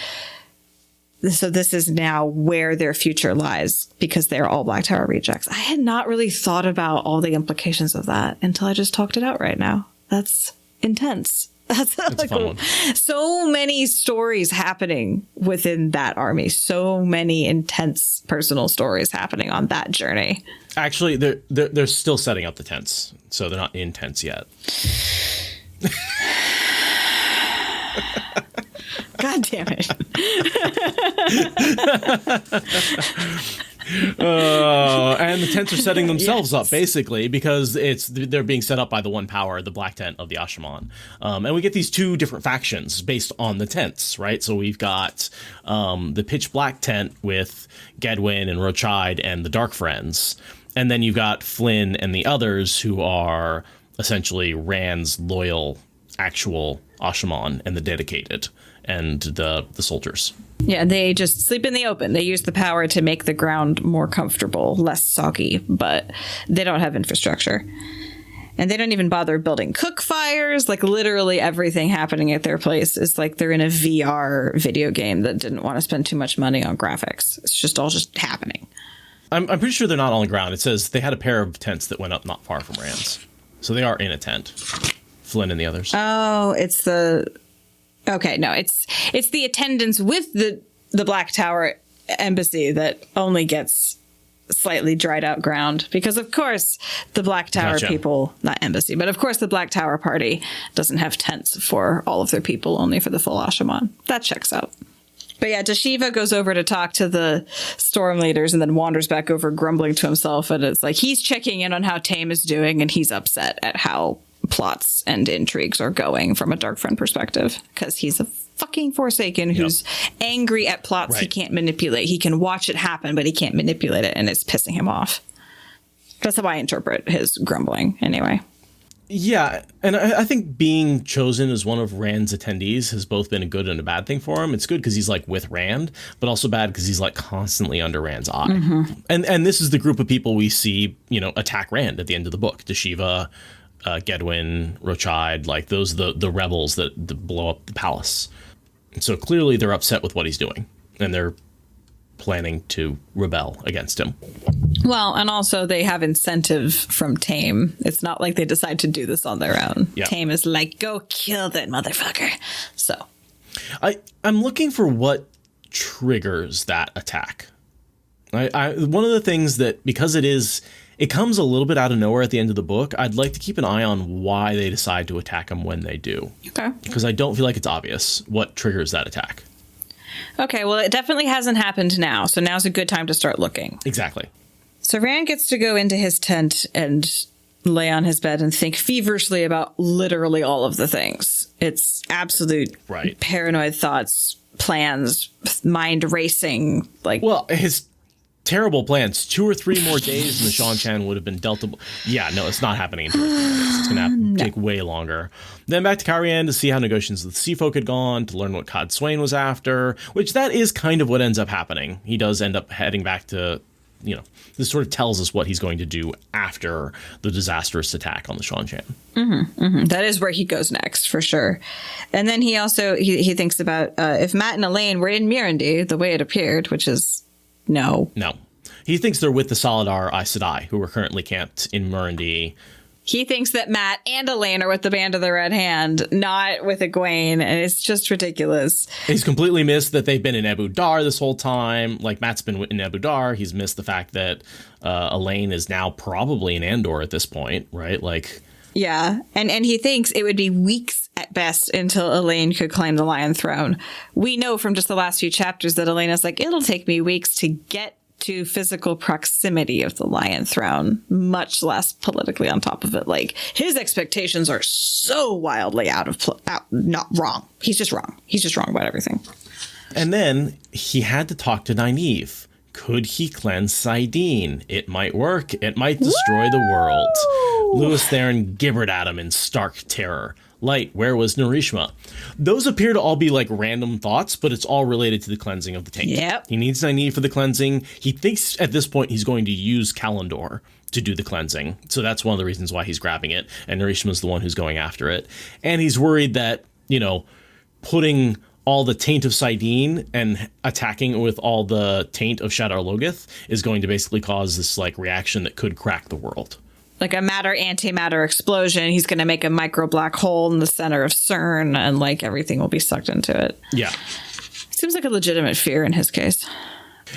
S1: So this is now where their future lies because they're all Black Tower rejects. I had not really thought about all the implications of that until I just talked it out right now. That's intense. That's
S2: a fun one.
S1: So many stories happening within that army. So many intense personal stories happening on that journey.
S2: Actually, they're still setting up the tents, so they're not in tents yet.
S1: God damn it.
S2: And the tents are setting themselves up, basically, because they're being set up by the one power, the black tent of the Asha'man. And we get these two different factions based on the tents, right? So we've got the pitch black tent with Gedwyn and Rochide and the Dark Friends. And then you've got Flynn and the others who are essentially Rand's loyal, actual Asha'man and the dedicated and the soldiers.
S1: Yeah, they just sleep in the open. They use the power to make the ground more comfortable, less soggy, but they don't have infrastructure. And they don't even bother building cook fires. Like literally everything happening at their place is like they're in a VR video game that didn't want to spend too much money on graphics. It's just all just happening.
S2: I'm pretty sure they're not on the ground. It says they had a pair of tents that went up not far from Rand's. So they are in a tent Flynn and the others.
S1: Oh, it's the... Okay, no, it's the attendants with the Black Tower embassy that only gets slightly dried out ground, because of course the Black Tower people, not embassy, but of course the Black Tower party doesn't have tents for all of their people, only for the full Ashaman. That checks out. But yeah, Dashiva goes over to talk to the storm leaders and then wanders back over grumbling to himself, and it's like he's checking in on how Tame is doing, and he's upset at how plots and intrigues are going from a Darkfriend perspective, because he's a fucking Forsaken who's angry at plots he can't manipulate. He can watch it happen, but he can't manipulate it, and it's pissing him off. That's how I interpret his grumbling, anyway.
S2: Yeah, and I think being chosen as one of Rand's attendees has both been a good and a bad thing for him. It's good because he's like with Rand, but also bad because he's like constantly under Rand's eye. Mm-hmm. And this is the group of people we see, attack Rand at the end of the book. Dashiva, Gedwyn, Rochide, like those the rebels that blow up the palace. And so clearly they're upset with what he's doing, and they're planning to rebel against him.
S1: Well, and also they have incentive from Tame. It's not like they decide to do this on their own. Yep. Tame is like, go kill that motherfucker. So
S2: I'm looking for what triggers that attack. One of the things that, because it comes a little bit out of nowhere at the end of the book, I'd like to keep an eye on why they decide to attack him when they do.
S1: Okay.
S2: Because I don't feel like it's obvious what triggers that attack.
S1: Okay, well, it definitely hasn't happened now, so now's a good time to start looking.
S2: Exactly.
S1: So Rand gets to go into his tent and lay on his bed and think feverishly about literally all of the things. It's absolute paranoid thoughts, plans, mind racing. Well,
S2: his terrible plans. 2 or 3 more days and the Shan-Chan would have been dealt. Yeah, no, it's not happening in 2 or 3 more days. It's going to take way longer. Then back to Carian to see how negotiations with the Sea Folk had gone, to learn what Cod Swain was after, which that is kind of what ends up happening. He does end up heading back to, this sort of tells us what he's going to do after the disastrous attack on the Shan-Chan.
S1: Mm-hmm, mm-hmm. That is where he goes next, for sure. And then he also, he thinks about if Matt and Elaine were in Mirandy, the way it appeared, which is no.
S2: He thinks they're with the Saladar Aes Sedai, who are currently camped in Mirandy.
S1: He thinks that Matt and Elaine are with the Band of the Red Hand, not with Egwene, and it's just ridiculous.
S2: He's completely missed that they've been in Abu Dar this whole time. Like, Matt's been in Abu Dar. He's missed the fact that Elaine is now probably in Andor at this point, right?
S1: Yeah, and he thinks it would be weeks at best until Elaine could claim the Lion Throne. We know from just the last few chapters that Elena's like, it'll take me weeks to get to physical proximity of the Lion Throne, much less politically on top of it. His expectations are so wildly not wrong. He's just wrong. He's just wrong about everything.
S2: And then he had to talk to Nynaeve. Could he cleanse Saidin? It might work. It might destroy the world. Lewis Theron gibbered at him in stark terror. Light, where was Narishma? Those appear to all be random thoughts, but it's all related to the cleansing of the taint.
S1: Yep.
S2: He needs Nynaeve for the cleansing. He thinks at this point he's going to use Callandor to do the cleansing. So that's one of the reasons why he's grabbing it. And Narishma's the one who's going after it. And he's worried that, putting all the taint of Saidin and attacking with all the taint of Shadar Logoth is going to basically cause this reaction that could crack the world.
S1: Like a matter-antimatter explosion. He's going to make a micro black hole in the center of CERN, and everything will be sucked into it.
S2: Yeah.
S1: Seems like a legitimate fear in his case.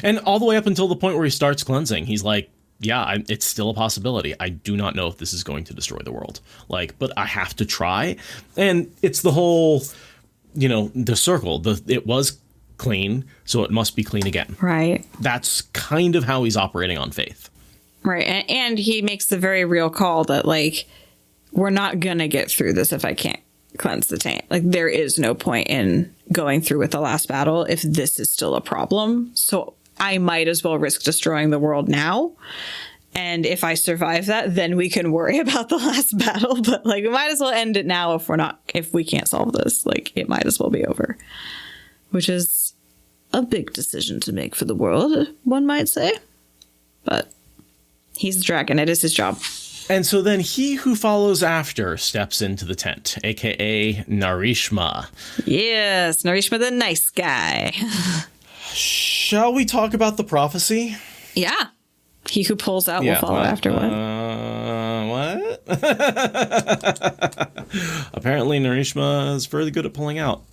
S2: And all the way up until the point where he starts cleansing, he's like, yeah, it's still a possibility. I do not know if this is going to destroy the world. But I have to try. And it's the whole, the circle. It was clean, so it must be clean again.
S1: Right.
S2: That's kind of how he's operating on faith.
S1: Right. And he makes the very real call that, we're not going to get through this if I can't cleanse the taint. There is no point in going through with the last battle if this is still a problem. So I might as well risk destroying the world now. And if I survive that, then we can worry about the last battle. But we might as well end it now if we can't solve this. It might as well be over. Which is a big decision to make for the world, one might say. But he's the dragon. It is his job.
S2: And so then he who follows after steps into the tent, a.k.a. Narishma.
S1: Yes, Narishma the nice guy.
S2: Shall we talk about the prophecy?
S1: Yeah. He who pulls out will follow afterward.
S2: What? Apparently, Narishma is very good at pulling out.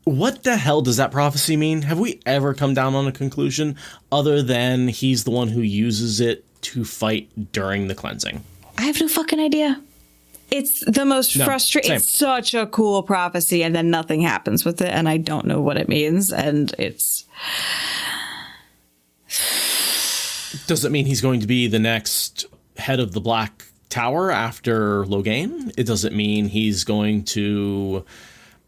S2: What the hell does that prophecy mean? Have we ever come down on a conclusion other than he's the one who uses it to fight during the cleansing?
S1: I have no fucking idea. It's the most frustrating. It's such a cool prophecy, and then nothing happens with it, and I don't know what it means, and it's...
S2: Does it mean he's going to be the next head of the Black Tower after Loghain? It doesn't mean he's going to...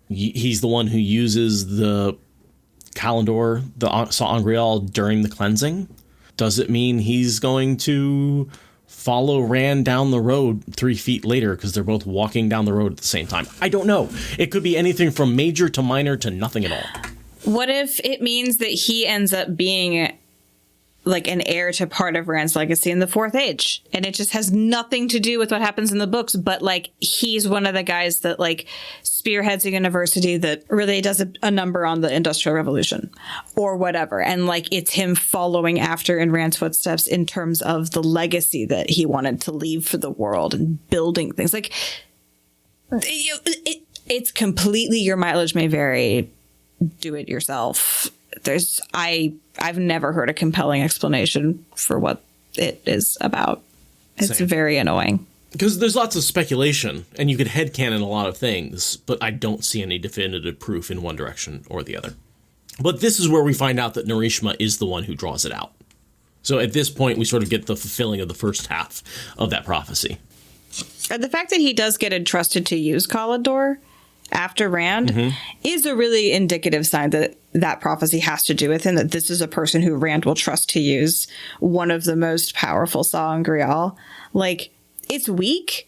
S2: He's the one who uses the Callandor, the Sangreal, during the cleansing? Does it mean he's going to follow Rand down the road 3 feet later because they're both walking down the road at the same time? I don't know. It could be anything from major to minor to nothing at all.
S1: What if it means that he ends up being like an heir to part of Rand's legacy in the Fourth Age, and it just has nothing to do with what happens in the books, but like he's one of the guys that like spearheads a university that really does a number on the Industrial Revolution or whatever, and like it's him following after in Rand's footsteps in terms of the legacy that he wanted to leave for the world and building things. Like it's completely, your mileage may vary, do it yourself. I've never heard a compelling explanation for what it is about. It's
S2: Same.
S1: very annoying.
S2: Because there's lots of speculation, and you could headcanon a lot of things, but I don't see any definitive proof in one direction or the other. But this is where we find out that Narishma is the one who draws it out. So at this point, we sort of get the fulfilling of the first half of that prophecy.
S1: And the fact that he does get entrusted to use Callandor after Rand is a really indicative sign that that prophecy has to do with him, that this is a person who Rand will trust to use one of the most powerful Sangreal. Like, it's weak,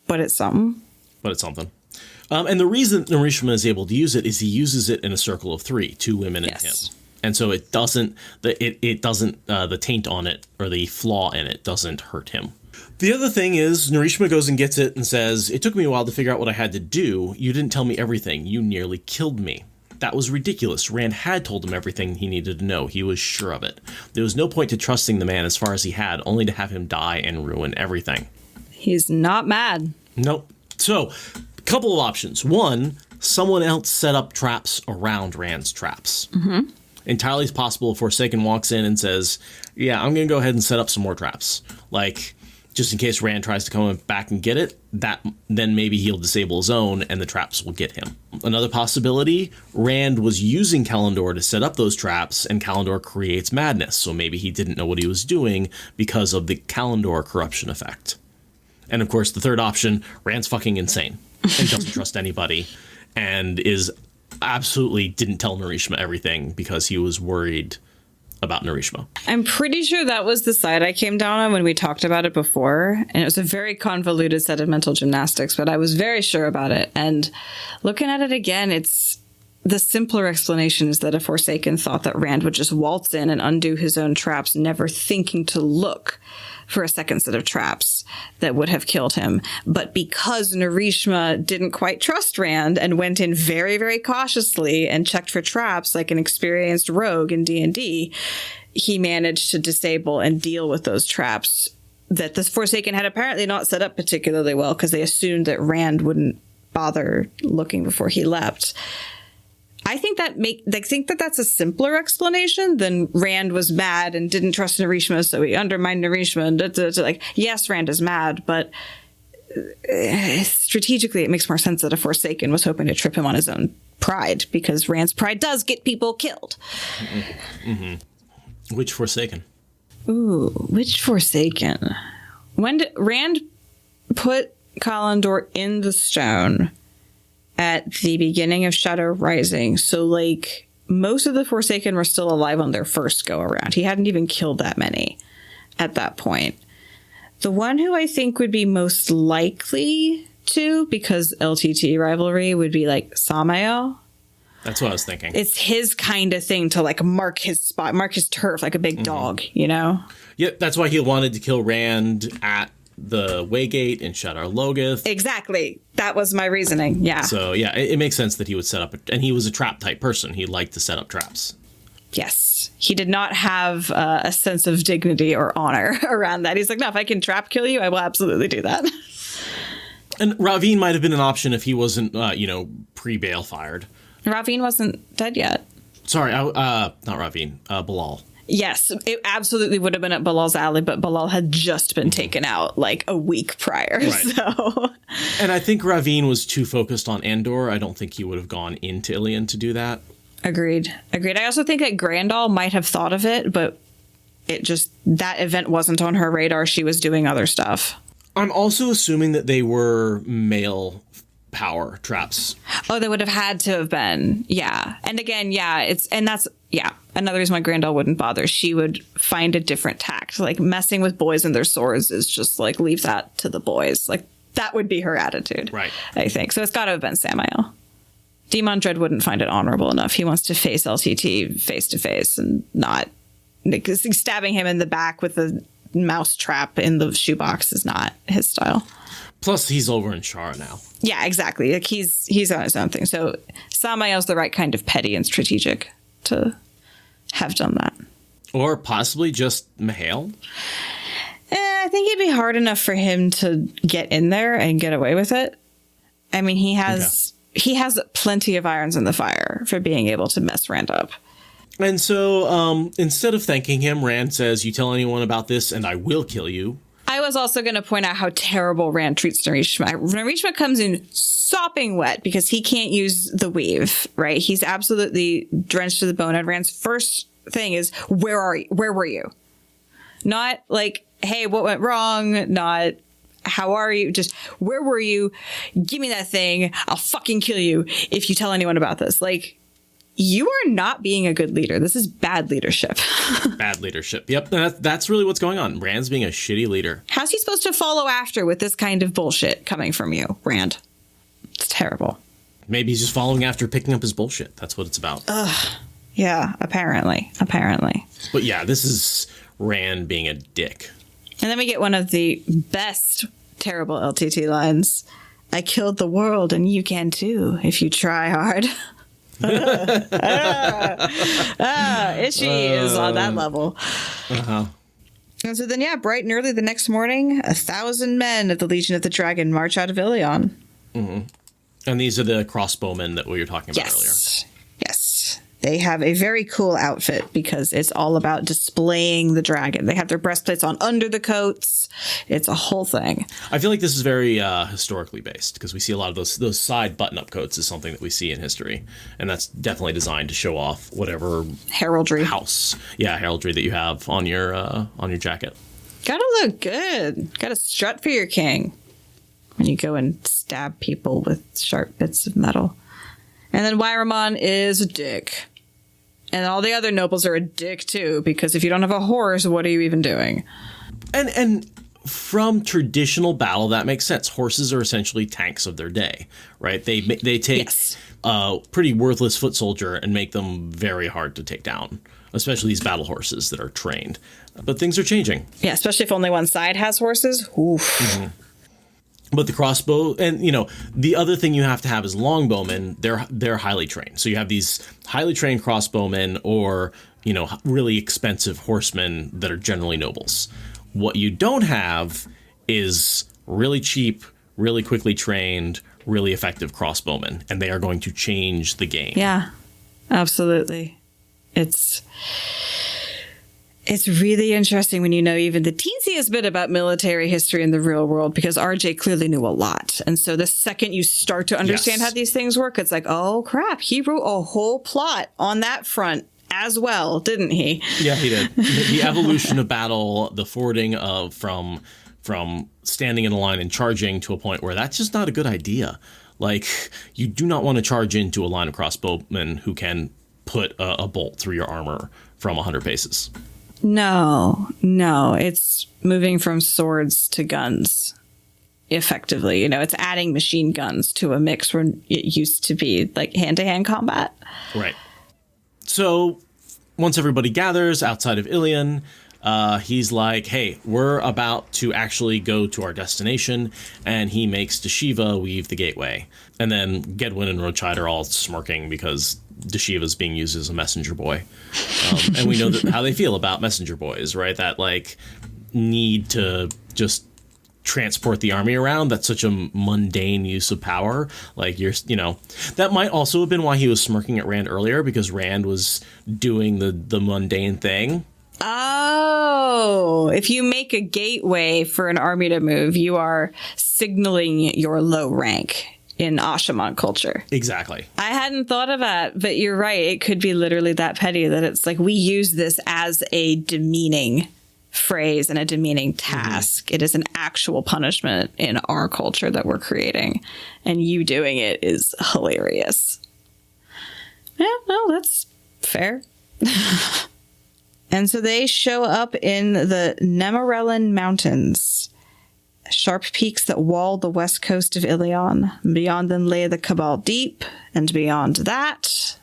S1: but it's something.
S2: And the reason Narishma is able to use it is he uses it in a circle of 3, 2 women and him. And so it doesn't, the taint on it or the flaw in it doesn't hurt him. The other thing is, Narishma goes and gets it and says, "It took me a while to figure out what I had to do. You didn't tell me everything. You nearly killed me." That was ridiculous. Rand had told him everything he needed to know. He was sure of it. There was no point to trusting the man as far as he had, only to have him die and ruin everything.
S1: He's not mad.
S2: Nope. So, a couple of options. One, someone else set up traps around Rand's traps. Entirely possible if Forsaken walks in and says, "Yeah, I'm going to go ahead and set up some more traps." Like, just in case Rand tries to come back and get it, then maybe he'll disable his own and the traps will get him. Another possibility, Rand was using Callandor to set up those traps, and Callandor creates madness, so maybe he didn't know what he was doing because of the Callandor corruption effect. And of course, the third option, Rand's fucking insane and doesn't trust anybody, and absolutely didn't tell Narishma everything because he was worried about Narishma.
S1: I'm pretty sure that was the side I came down on when we talked about it before. And it was a very convoluted set of mental gymnastics, but I was very sure about it. And looking at it again, it's the simpler explanation is that a Forsaken thought that Rand would just waltz in and undo his own traps, never thinking to look for a second set of traps that would have killed him. But because Narishma didn't quite trust Rand and went in very, very cautiously and checked for traps like an experienced rogue in D&D, he managed to disable and deal with those traps that the Forsaken had apparently not set up particularly well because they assumed that Rand wouldn't bother looking before he leapt. I think that's a simpler explanation than Rand was mad and didn't trust Narishma, so he undermined Narishma. And like, yes, Rand is mad, but strategically, it makes more sense that a Forsaken was hoping to trip him on his own pride, because Rand's pride does get people killed.
S2: Which Forsaken?
S1: Ooh, which Forsaken? When did Rand put Callandor in the stone? At the beginning of Shadow Rising. So, like, most of the Forsaken were still alive on their first go-around. He hadn't even killed that many at that point. The one who I think would be most likely to, because LTT rivalry, would be, like, Samael.
S2: That's what I was thinking.
S1: It's his kind of thing to, like, mark his spot, mark his turf like a big dog, you know?
S2: Yeah, that's why he wanted to kill Rand at the Waygate in Shadar Logoth.
S1: Exactly. That was my reasoning. Yeah.
S2: So, yeah, it makes sense that he would set up, and he was a trap type person. He liked to set up traps.
S1: Yes. He did not have a sense of dignity or honor around that. He's like, no, if I can trap kill you, I will absolutely do that.
S2: And Ravine might have been an option if he wasn't, pre-bail fired.
S1: Ravine wasn't dead yet.
S2: Sorry, not Ravine, Bilal.
S1: Yes, it absolutely would have been at Bilal's alley, but Bilal had just been taken out like a week prior. Right. So,
S2: and I think Ravine was too focused on Andor. I don't think he would have gone into Ilion to do that. Agreed.
S1: I also think that Grandal might have thought of it, but that event wasn't on her radar. She was doing other stuff.
S2: I'm also assuming that they were male power traps.
S1: Oh, they would have had to have been. Yeah. And again, that's another reason why Grandal wouldn't bother. She would find a different tact. Like messing with boys and their swords is just like, leave that to the boys. Like that would be her attitude.
S2: Right.
S1: I think. So it's got to have been Samael. Demon Dread wouldn't find it honorable enough. He wants to face LTT face to face and not, because stabbing him in the back with a mouse trap in the shoebox is not his style.
S2: Plus, he's over in Shara now.
S1: Yeah, exactly. Like he's on his own thing. So Samael's the right kind of petty and strategic to have done that.
S2: Or possibly just Mihail.
S1: I think it'd be hard enough for him to get in there and get away with it. I mean, he has plenty of irons in the fire for being able to mess Rand up.
S2: And so instead of thanking him, Rand says, "You tell anyone about this and I will kill you."
S1: I was also going to point out how terrible Rand treats Narishma. Narishma comes in sopping wet because he can't use the weave, right? He's absolutely drenched to the bone. And Rand's first thing is, where are you? Where were you? Not like, hey, what went wrong? Not, how are you? Just, where were you? Give me that thing. I'll fucking kill you if you tell anyone about this. Like, you are not being a good leader. This is bad leadership.
S2: Bad leadership. Yep. That's really what's going on. Rand's being a shitty leader.
S1: How's he supposed to follow after with this kind of bullshit coming from you, Rand? It's terrible.
S2: Maybe he's just following after picking up his bullshit. That's what it's about.
S1: Yeah, apparently.
S2: But yeah, this is Rand being a dick.
S1: And then we get one of the best terrible LTT lines. I killed the world and you can too if you try hard. Itchy is on that level. And so then, bright and early the next morning, 1,000 men of the Legion of the Dragon march out of Ilion.
S2: Mm-hmm. And these are the crossbowmen that we were talking about earlier.
S1: Yes. They have a very cool outfit because it's all about displaying the dragon. They have their breastplates on under the coats. It's a whole thing.
S2: I feel like this is very historically based because we see a lot of those side button-up coats is something that we see in history. And that's definitely designed to show off whatever
S1: heraldry
S2: heraldry that you have on your jacket.
S1: Gotta look good. Gotta strut for your king when you go and stab people with sharp bits of metal. And then Wyramon is a dick. And all the other nobles are a dick too, because if you don't have a horse, what are you even doing?
S2: And from traditional battle, that makes sense. Horses are essentially tanks of their day, right? They take a pretty worthless foot soldier and make them very hard to take down, especially these battle horses that are trained. But things are changing.
S1: Yeah, especially if only one side has horses. Oof.
S2: Mm-hmm. But the crossbow, and the other thing you have to have is longbowmen. They're highly trained. So you have these highly trained crossbowmen, or really expensive horsemen that are generally nobles. What you don't have is really cheap, really quickly trained, really effective crossbowmen, and they are going to change the game.
S1: Yeah, absolutely. It's really interesting when you know even the teensiest bit about military history in the real world, because RJ clearly knew a lot. And so the second you start to understand how these things work, it's like, oh, crap, he wrote a whole plot on that front as well, didn't he?
S2: Yeah, he did. The evolution of battle, the forwarding of from standing in a line and charging to a point where that's just not a good idea. Like, you do not want to charge into a line of crossbowmen who can put a bolt through your armor from 100 paces.
S1: No, it's moving from swords to guns effectively. It's adding machine guns to a mix where it used to be like hand-to-hand combat.
S2: Right. So once everybody gathers outside of Ilion, he's like, hey, we're about to actually go to our destination. And he makes Deshiva weave the gateway. And then Gedwin and Rochide are all smirking because Deshiva's being used as a messenger boy. And we know how they feel about messenger boys, right? That need to just transport the army around. That's such a mundane use of power. Like, that might also have been why he was smirking at Rand earlier, because Rand was doing the mundane thing.
S1: Oh, if you make a gateway for an army to move, you are signaling your low rank in Ashaman culture.
S2: Exactly.
S1: I hadn't thought of that, but you're right. It could be literally that petty that it's like we use this as a demeaning phrase and a demeaning task. Mm-hmm. It is an actual punishment in our culture that we're creating, and you doing it is hilarious. Yeah, no, that's fair. And so they show up in the Nemarellan Mountains, sharp peaks that wall the west coast of Ilion. Beyond them lay the Cabal Deep, and beyond that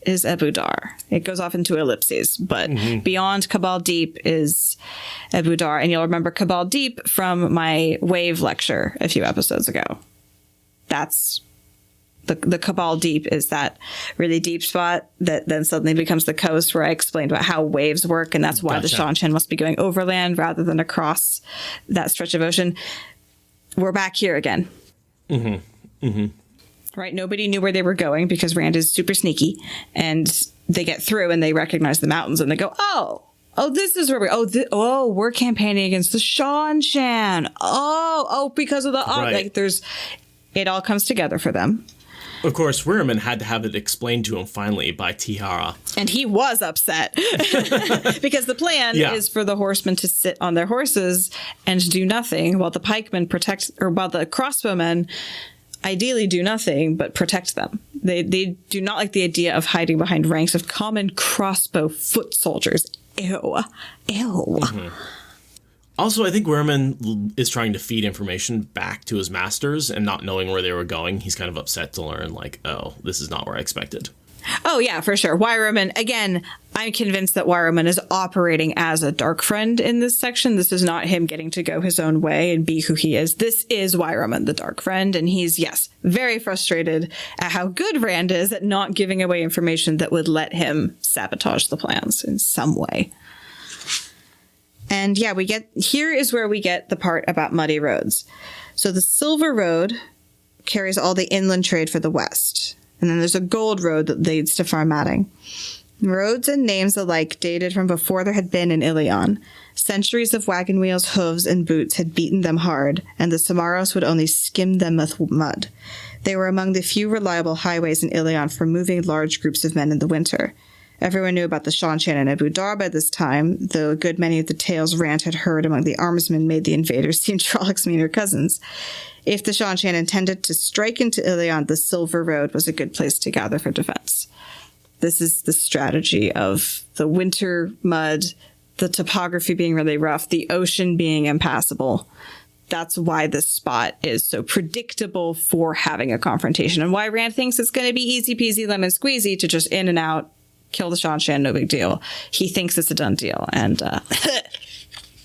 S1: is Ebudar. It goes off into ellipses, but beyond Cabal Deep is Ebudar. And you'll remember Cabal Deep from my wave lecture a few episodes ago. That's the Cabal Deep is that really deep spot that then suddenly becomes the coast, where I explained about how waves work, and that's why the Shanshan must be going overland rather than across that stretch of ocean. We're back here again. Mm-hmm. Mm-hmm. Right? Nobody knew where they were going because Rand is super sneaky, and they get through and they recognize the mountains and they go, oh, this is where we're campaigning against the Shanshan. Because of the right. It all comes together for them.
S2: Of course, Wirman had to have it explained to him finally by Tihara.
S1: And he was upset because the plan is for the horsemen to sit on their horses and do nothing while the pikemen while the crossbowmen ideally do nothing but protect them. They do not like the idea of hiding behind ranks of common crossbow foot soldiers. Ew. Mm-hmm.
S2: Also, I think Wirman is trying to feed information back to his masters, and not knowing where they were going, he's kind of upset to learn, like, oh, this is not where I expected.
S1: Oh, yeah, for sure. Wirman, again, I'm convinced that Wirman is operating as a dark friend in this section. This is not him getting to go his own way and be who he is. This is Wirman, the dark friend, and he's, yes, very frustrated at how good Rand is at not giving away information that would let him sabotage the plans in some way. And yeah, here is where we get the part about muddy roads. So the Silver Road carries all the inland trade for the West. And then there's a Gold Road that leads to Farmatting. Roads and names alike dated from before there had been in Ilion. Centuries of wagon wheels, hooves, and boots had beaten them hard, and the Samaros would only skim them with mud. They were among the few reliable highways in Ilion for moving large groups of men in the winter. Everyone knew about the Shanshan and Ebudar by this time, though a good many of the tales Rand had heard among the armsmen made the invaders seem Trollocs meaner cousins. If the Shanshan intended to strike into Ilion, the Silver Road was a good place to gather for defense. This is the strategy of the winter mud, the topography being really rough, the ocean being impassable. That's why this spot is so predictable for having a confrontation, and why Rand thinks it's going to be easy peasy lemon squeezy to just in and out, kill the Shanshan, no big deal. He thinks it's a done deal, and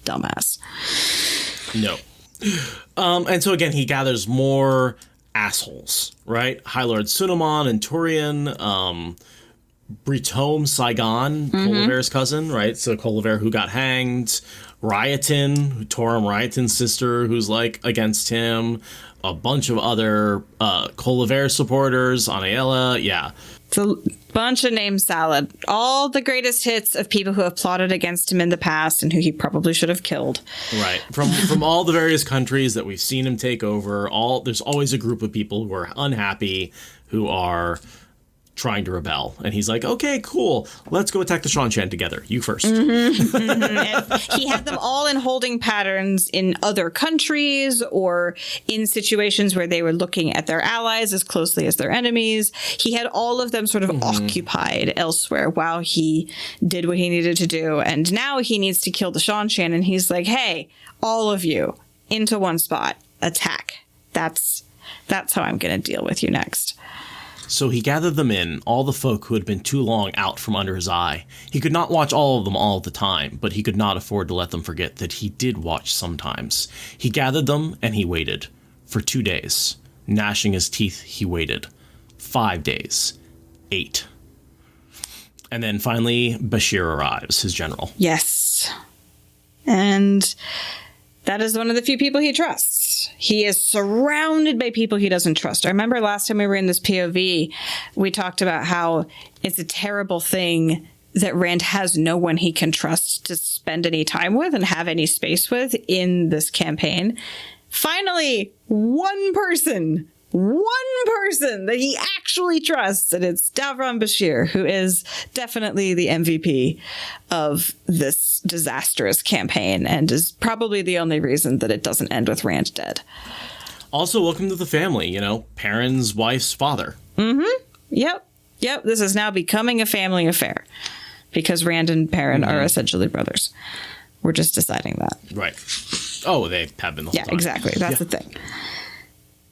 S1: dumbass.
S2: No. And so again, he gathers more assholes, right? High Lord Sunaman and Turian, Britome Saigon, Colaver's cousin, right? So Colaver who got hanged, Ryotin, Torum Ryotin's sister, who's like against him, a bunch of other Colaver supporters, Anaela, yeah.
S1: It's a bunch of name salad. All the greatest hits of people who have plotted against him in the past and who he probably should have killed.
S2: Right. From all the various countries that we've seen him take over, there's always a group of people who are unhappy, who are trying to rebel. And he's like, okay, cool. Let's go attack the Shanshan together. You first.
S1: And he had them all in holding patterns in other countries or in situations where they were looking at their allies as closely as their enemies. He had all of them sort of occupied elsewhere while he did what he needed to do. And now he needs to kill the Shanshan. And he's like, hey, all of you into one spot. Attack. That's how I'm going to deal with you next.
S2: So he gathered them in, all the folk who had been too long out from under his eye. He could not watch all of them all the time, but he could not afford to let them forget that he did watch sometimes. He gathered them, and he waited. For 2 days. Gnashing his teeth, he waited. 5 days. 8. And then finally, Bashir arrives, his general.
S1: Yes. And That is one of the few people he trusts. He is surrounded by people he doesn't trust. I remember last time we were in this POV, we talked about how it's a terrible thing that Rand has no one he can trust to spend any time with and have any space with in this campaign. Finally, one person that he actually trusts, and it's Davron Bashir, who is definitely the MVP of this disastrous campaign and is probably the only reason that it doesn't end with Rand dead.
S2: Also, welcome to the family, Perrin's wife's father.
S1: Mm-hmm. Yep. This is now becoming a family affair because Rand and Perrin are essentially brothers. We're just deciding that.
S2: Right. Oh, they have been the whole time.
S1: Yeah, exactly. That's the thing.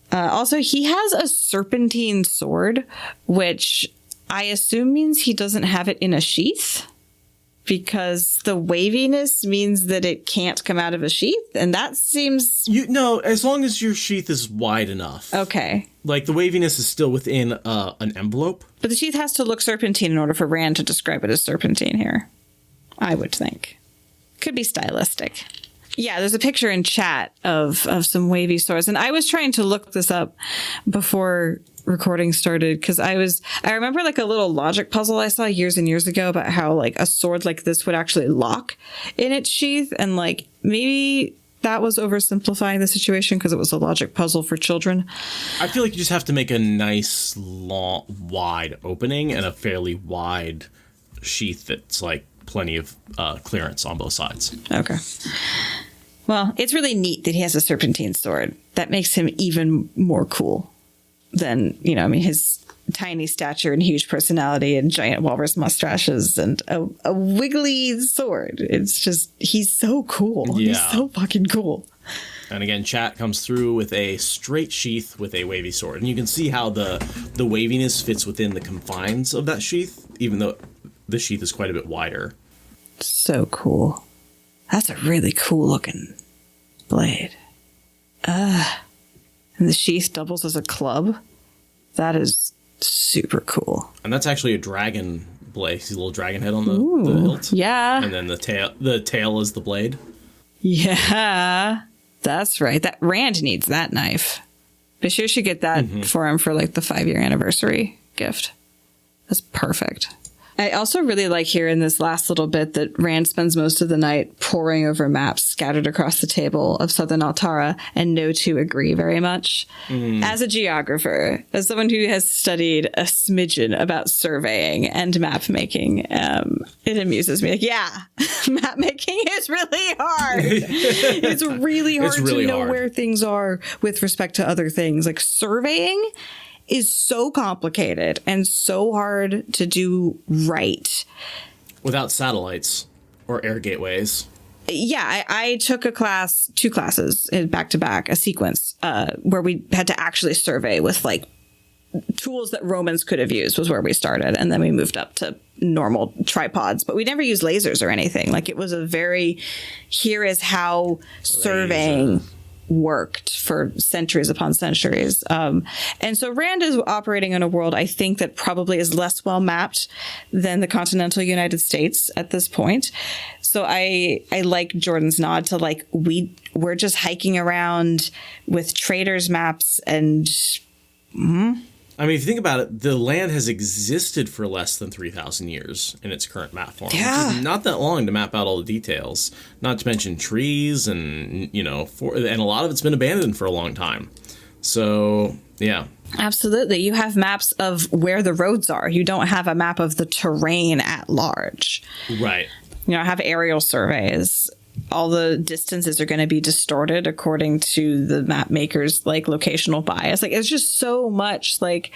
S1: Also, he has a serpentine sword, which I assume means he doesn't have it in a sheath, because the waviness means that it can't come out of a sheath, and that seems...
S2: No, as long as your sheath is wide enough.
S1: Okay.
S2: Like, the waviness is still within an envelope.
S1: But the sheath has to look serpentine in order for Rand to describe it as serpentine here, I would think. Could be stylistic. Yeah, there's a picture in chat of some wavy swords. And I was trying to look this up before recording started because I remember like a little logic puzzle I saw years and years ago about how like a sword like this would actually lock in its sheath. And like maybe that was oversimplifying the situation because it was a logic puzzle for children.
S2: I feel like you just have to make a nice, long, wide opening and a fairly wide sheath that's like plenty of clearance on both sides.
S1: Okay. Well, it's really neat that he has a serpentine sword. That makes him even more cool than, his tiny stature and huge personality and giant walrus mustaches and a wiggly sword. It's just, he's so cool.
S2: Yeah.
S1: He's so fucking cool.
S2: And again, chat comes through with a straight sheath with a wavy sword. And you can see how the waviness fits within the confines of that sheath, even though the sheath is quite a bit wider.
S1: So cool. That's a really cool looking blade. And the sheath doubles as a club. That is super cool.
S2: And that's actually a dragon blade. See the little dragon head on the hilt?
S1: Yeah.
S2: And then the tail is the blade.
S1: Yeah. That's right. That Rand needs that knife. Bashir should get that for him for like the 5-year anniversary gift. That's perfect. I also really like here in this last little bit that Rand spends most of the night poring over maps scattered across the table of Southern Altara, and no two agree very much. As a geographer, as someone who has studied a smidgen about surveying and map making, it amuses me. Like, yeah, map making is really hard. It's really hard to know where things are with respect to other things. Like surveying is so complicated and so hard to do right.
S2: Without satellites or air gateways.
S1: Yeah, I took two classes back to back, a sequence, where we had to actually survey with like tools that Romans could have used was where we started. And then we moved up to normal tripods, but we never used lasers or anything. Like it was here is how surveying worked for centuries upon centuries. And so Rand is operating in a world, I think, that probably is less well mapped than the continental United States at this point. So I like Jordan's nod to like, we're just hiking around with traders maps and...
S2: I mean, if you think about it, the land has existed for less than 3,000 years in its current map form.
S1: Yeah.
S2: Which is not that long to map out all the details. Not to mention trees and, and a lot of it's been abandoned for a long time. So, yeah.
S1: Absolutely. You have maps of where the roads are. You don't have a map of the terrain at large.
S2: Right.
S1: Have aerial surveys. All the distances are going to be distorted according to the map maker's like locational bias. Like it's just so much like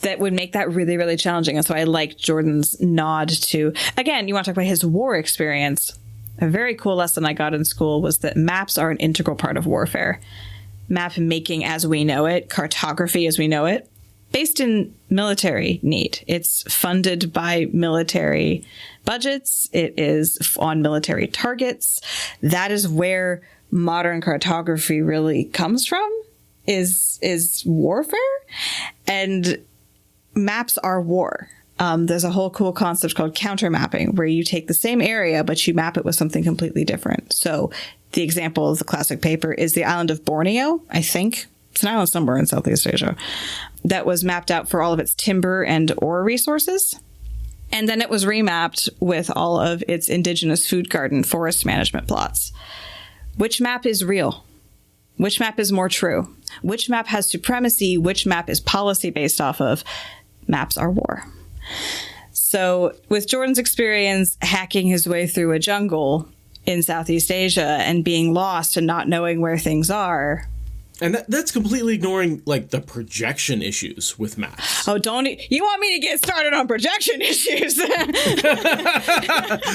S1: that would make that really, really challenging. And so I like Jordan's nod to, again, you want to talk about his war experience. A very cool lesson I got in school was that maps are an integral part of warfare. Map making as we know it, cartography as we know it, based in military need. It's funded by military budgets. It is on military targets. That is where modern cartography really comes from, is warfare. And maps are war. There's a whole cool concept called counter mapping, where you take the same area, but you map it with something completely different. So the example of the classic paper is the island of Borneo, I think. It's an island somewhere in Southeast Asia that was mapped out for all of its timber and ore resources. And then it was remapped with all of its indigenous food garden forest management plots. Which map is real? Which map is more true? Which map has supremacy? Which map is policy based off of? Maps are war. So with Jordan's experience hacking his way through a jungle in Southeast Asia and being lost and not knowing where things are.
S2: And that's completely ignoring, like, the projection issues with maps.
S1: Oh, you want me to get started on projection issues?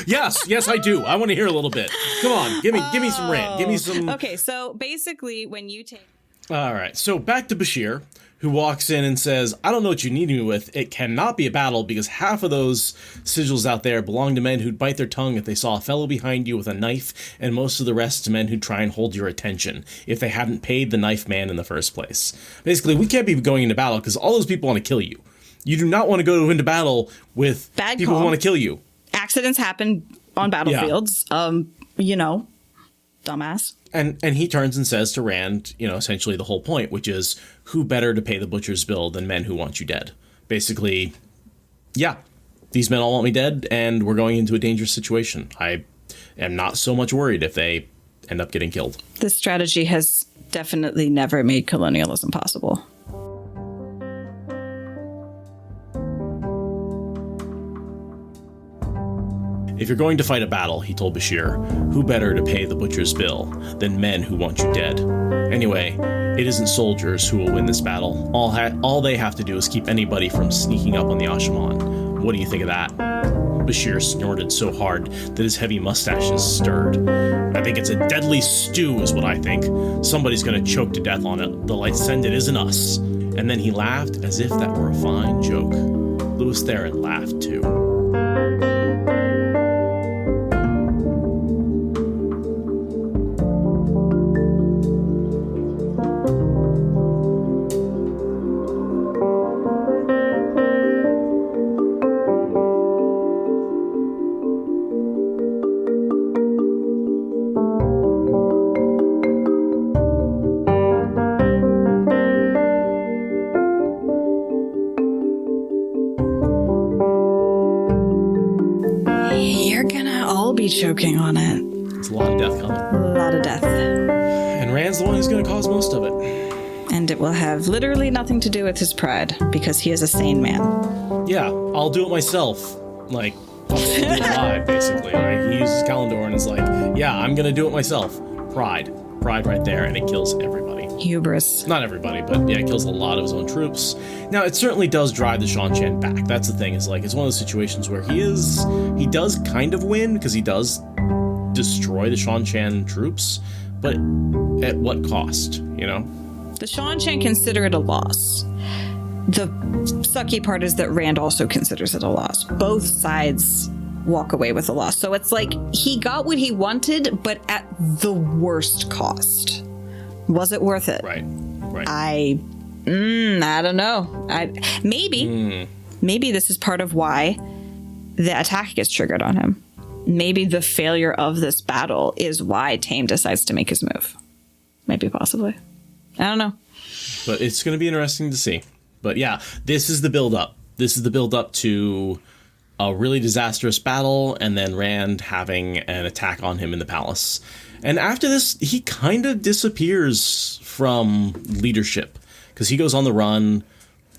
S2: Yes, I do. I want to hear a little bit. Come on, give me some rant. Give me some.
S1: Okay, so basically when you take...
S2: All right, so back to Bashir, who walks in and says, I don't know what you need me with. It cannot be a battle because half of those sigils out there belong to men who'd bite their tongue if they saw a fellow behind you with a knife, and most of the rest to men who'd try and hold your attention if they hadn't paid the knife man in the first place. Basically, we can't be going into battle because all those people want to kill you. You do not want to go into battle with people who want to kill you.
S1: Accidents happen on battlefields. Yeah. Dumbass.
S2: And he turns and says to Rand, essentially the whole point, which is, who better to pay the butcher's bill than men who want you dead? Basically, yeah, these men all want me dead, and we're going into a dangerous situation. I am not so much worried if they end up getting killed.
S1: This strategy has definitely never made colonialism possible.
S2: If you're going to fight a battle, he told Bashir, who better to pay the butcher's bill than men who want you dead? Anyway, it isn't soldiers who will win this battle. All they have to do is keep anybody from sneaking up on the Ashaman. What do you think of that? Bashir snorted so hard that his heavy mustaches stirred. I think it's a deadly stew is what I think. Somebody's gonna choke to death on it. The lights send it isn't us. And then he laughed as if that were a fine joke. Louis Theron laughed too.
S1: Choking on it.
S2: It's a lot of death coming.
S1: A lot of death.
S2: And Rand's the one who's going to cause most of it.
S1: And it will have literally nothing to do with his pride, because he is a sane man.
S2: Yeah, I'll do it myself. Like, I'll do it live, basically. Like, he uses Callandor and is like, yeah, I'm going to do it myself. Pride. Pride right there, and it kills everybody.
S1: Hubris.
S2: Not everybody, but yeah, it kills a lot of his own troops. Now, it certainly does drive the Shan Chan back. That's the thing, is like, it's one of those situations where he does kind of win, because he does destroy the Shan Chan troops, but at what cost,
S1: The Shan Chan consider it a loss. The sucky part is that Rand also considers it a loss. Both sides walk away with a loss. So it's like he got what he wanted, but at the worst cost. Was it worth it?
S2: Right.
S1: I don't know. Maybe this is part of why the attack gets triggered on him. Maybe the failure of this battle is why Tame decides to make his move. Maybe, possibly. I don't know.
S2: But it's going to be interesting to see. But yeah, this is the build-up. This is the build-up to a really disastrous battle, and then Rand having an attack on him in the palace. And after this, he kind of disappears from leadership, because he goes on the run,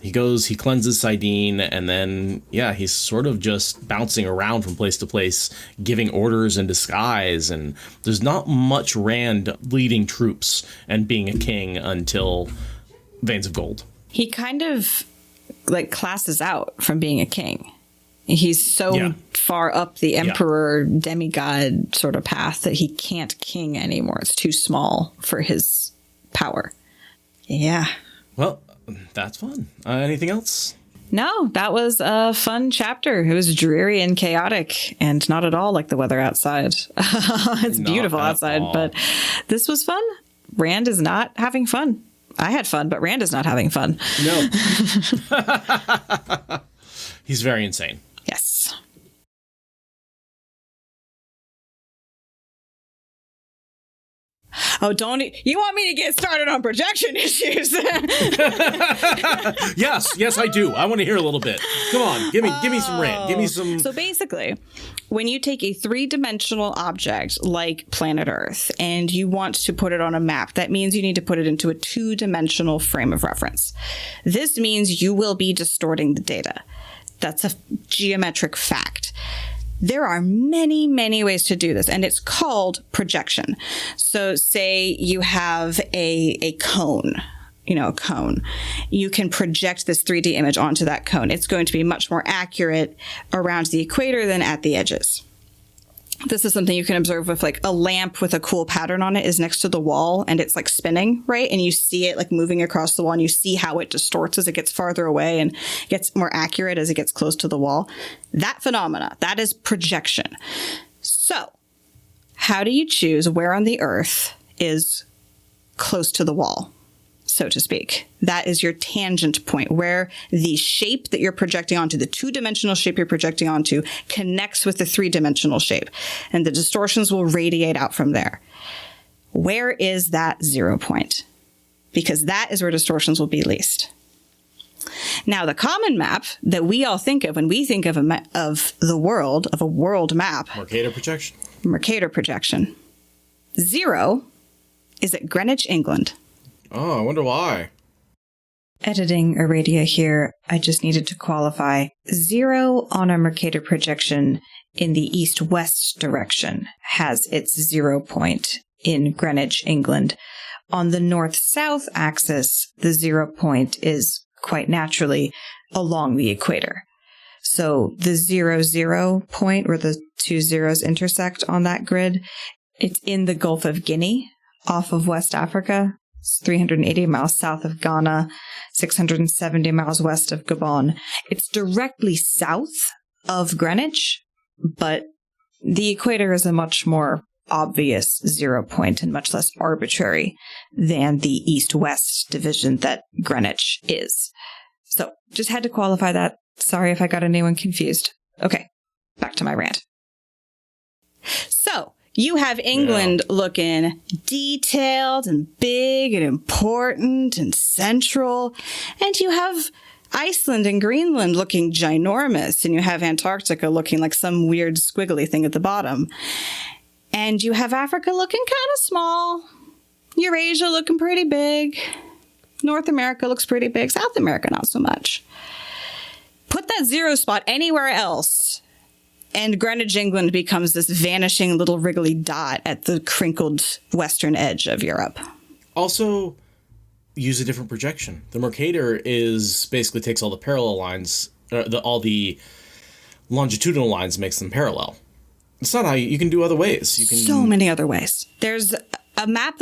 S2: he cleanses Sidene, and then, yeah, he's sort of just bouncing around from place to place, giving orders in disguise, and there's not much Rand leading troops and being a king until Veins of Gold.
S1: He kind of, classes out from being a king. He's so far up the emperor demigod sort of path that he can't king anymore. It's too small for his power. Yeah.
S2: Well, that's fun. Anything else?
S1: No, that was a fun chapter. It was dreary and chaotic and not at all like the weather outside. It's beautiful outside, but this was fun. Rand is not having fun. I had fun, but Rand is not having fun.
S2: No. He's very insane.
S1: Yes. Oh, you want me to get started on projection issues?
S2: Yes, I do. I want to hear a little bit. Come on, give me some rant. Give me some.
S1: So basically, when you take a 3-dimensional object like planet Earth and you want to put it on a map, that means you need to put it into a 2-dimensional frame of reference. This means you will be distorting the data. That's a geometric fact. There are many, many ways to do this, and it's called projection. So say you have a cone, a cone. You can project this 3D image onto that cone. It's going to be much more accurate around the equator than at the edges. This is something you can observe with like a lamp with a cool pattern on it is next to the wall and it's like spinning, right? And you see it like moving across the wall and you see how it distorts as it gets farther away and gets more accurate as it gets close to the wall. That phenomena, that is projection. So how do you choose where on the Earth is close to the wall, so to speak? That is your tangent point, where the shape that you're projecting onto, the 2-dimensional shape you're projecting onto, connects with the 3-dimensional shape. And the distortions will radiate out from there. Where is that 0 point? Because that is where distortions will be least. Now, the common map that we all think of when we think of a world map. Mercator projection. 0 is at Greenwich, England.
S2: Oh, I wonder why.
S1: Editing Aradia here, I just needed to qualify. 0 on a Mercator projection in the east-west direction has its 0 point in Greenwich, England. On the north-south axis, the 0 point is quite naturally along the equator. So the 0 point where the 2 zeros intersect on that grid, it's in the Gulf of Guinea off of West Africa. It's 380 miles south of Ghana, 670 miles west of Gabon. It's directly south of Greenwich, but the equator is a much more obvious 0 point and much less arbitrary than the east-west division that Greenwich is. So just had to qualify that. Sorry if I got anyone confused. Okay, back to my rant. So you have England looking detailed and big and important and central. And you have Iceland and Greenland looking ginormous. And you have Antarctica looking like some weird squiggly thing at the bottom. And you have Africa looking kind of small. Eurasia looking pretty big. North America looks pretty big. South America, not so much. Put that 0 spot anywhere else, and Greenwich, England becomes this vanishing little wriggly dot at the crinkled western edge of Europe.
S2: Also, use a different projection. The Mercator basically takes all the parallel lines, all the longitudinal lines, makes them parallel. It's not how you can do other ways.
S1: So many other ways. There's a map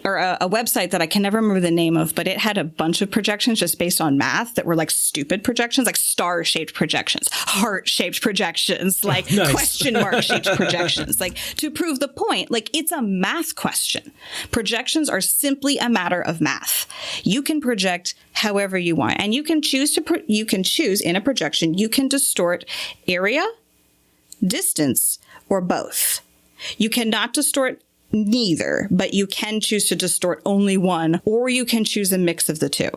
S1: or a website that I can never remember the name of, but it had a bunch of projections just based on math that were like stupid projections, like star-shaped projections, heart-shaped projections, like question mark-shaped projections, like to prove the point. Like it's a math question. Projections are simply a matter of math. You can project however you want, and you can choose in a projection, you can distort area, distance, or both. You cannot distort neither, but you can choose to distort only one, or you can choose a mix of the two.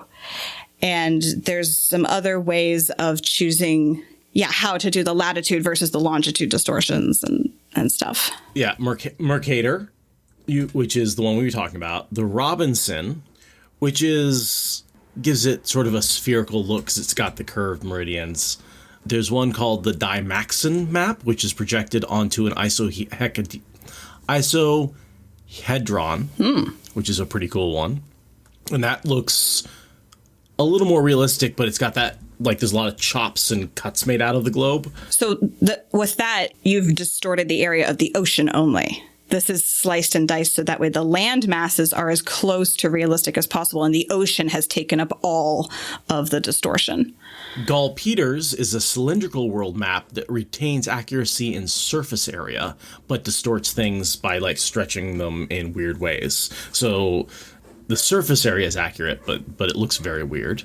S1: And there's some other ways of choosing, how to do the latitude versus the longitude distortions and stuff.
S2: Yeah, Mercator, which is the one we were talking about. The Robinson, which gives it sort of a spherical look because it's got the curved meridians. There's one called the Dymaxon map, which is projected onto an isohedron, which is a pretty cool one. And that looks a little more realistic, but it's got that, like, there's a lot of chops and cuts made out of the globe.
S1: So with that, you've distorted the area of the ocean only. This is sliced and diced so that way the land masses are as close to realistic as possible, and the ocean has taken up all of the distortion.
S2: Gall-Peters is a cylindrical world map that retains accuracy in surface area, but distorts things by, like, stretching them in weird ways. So the surface area is accurate, but it looks very weird.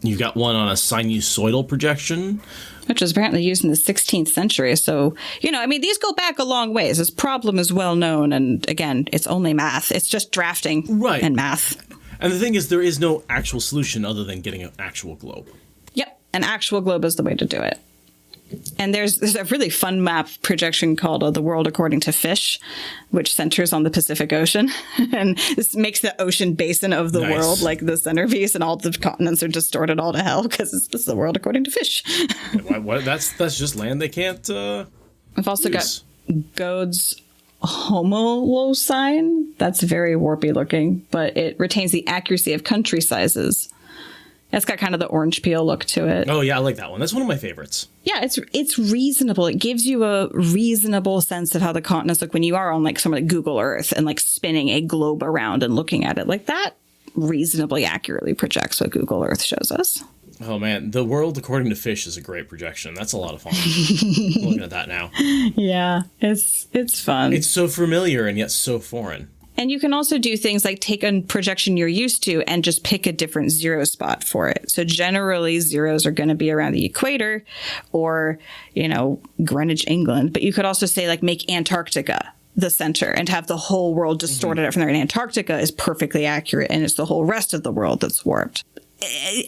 S2: You've got one on a sinusoidal projection,
S1: which was apparently used in the 16th century. So, these go back a long ways. This problem is well known. And again, it's only math. It's just drafting and math.
S2: And the thing is, there is no actual solution other than getting an actual globe.
S1: Yep. An actual globe is the way to do it. And there's a really fun map projection called The World According to Fish, which centers on the Pacific Ocean. And this makes the ocean basin of the world like the centerpiece, and all the continents are distorted all to hell because it's the world according to fish.
S2: That's just land they can't
S1: I've also got Gode's homolocine. That's very warpy looking, but it retains the accuracy of country sizes. It's got kind of the orange peel look to it.
S2: Oh, yeah, I like that one. That's one of my favorites.
S1: Yeah, it's reasonable. It gives you a reasonable sense of how the continents look when you are on like something like Google Earth and like spinning a globe around and looking at it. Like that reasonably accurately projects what Google Earth shows us.
S2: Oh, man. The World According to Fish is a great projection. That's a lot of fun. Looking at that now.
S1: Yeah, it's fun.
S2: It's so familiar and yet so foreign.
S1: And you can also do things like take a projection you're used to and just pick a different zero spot for it. So generally zeros are going to be around the equator or, Greenwich, England. But you could also say like make Antarctica the center and have the whole world distorted from there. And Antarctica is perfectly accurate and it's the whole rest of the world that's warped.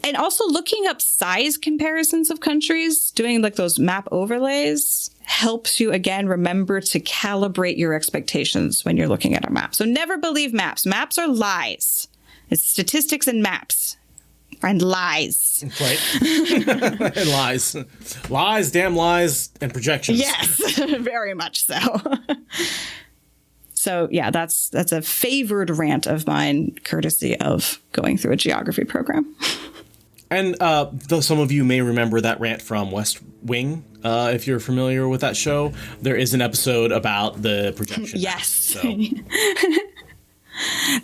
S1: And also looking up size comparisons of countries, doing like those map overlays helps you, again, remember to calibrate your expectations when you're looking at a map. So never believe maps. Maps are lies. It's statistics and maps and lies.
S2: Right. And lies. Lies, damn lies, and projections.
S1: Yes, very much so. So, yeah, that's a favored rant of mine, courtesy of going through a geography program.
S2: And though some of you may remember that rant from West Wing, if you're familiar with that show, there is an episode about the projection.
S1: Yes.
S2: So.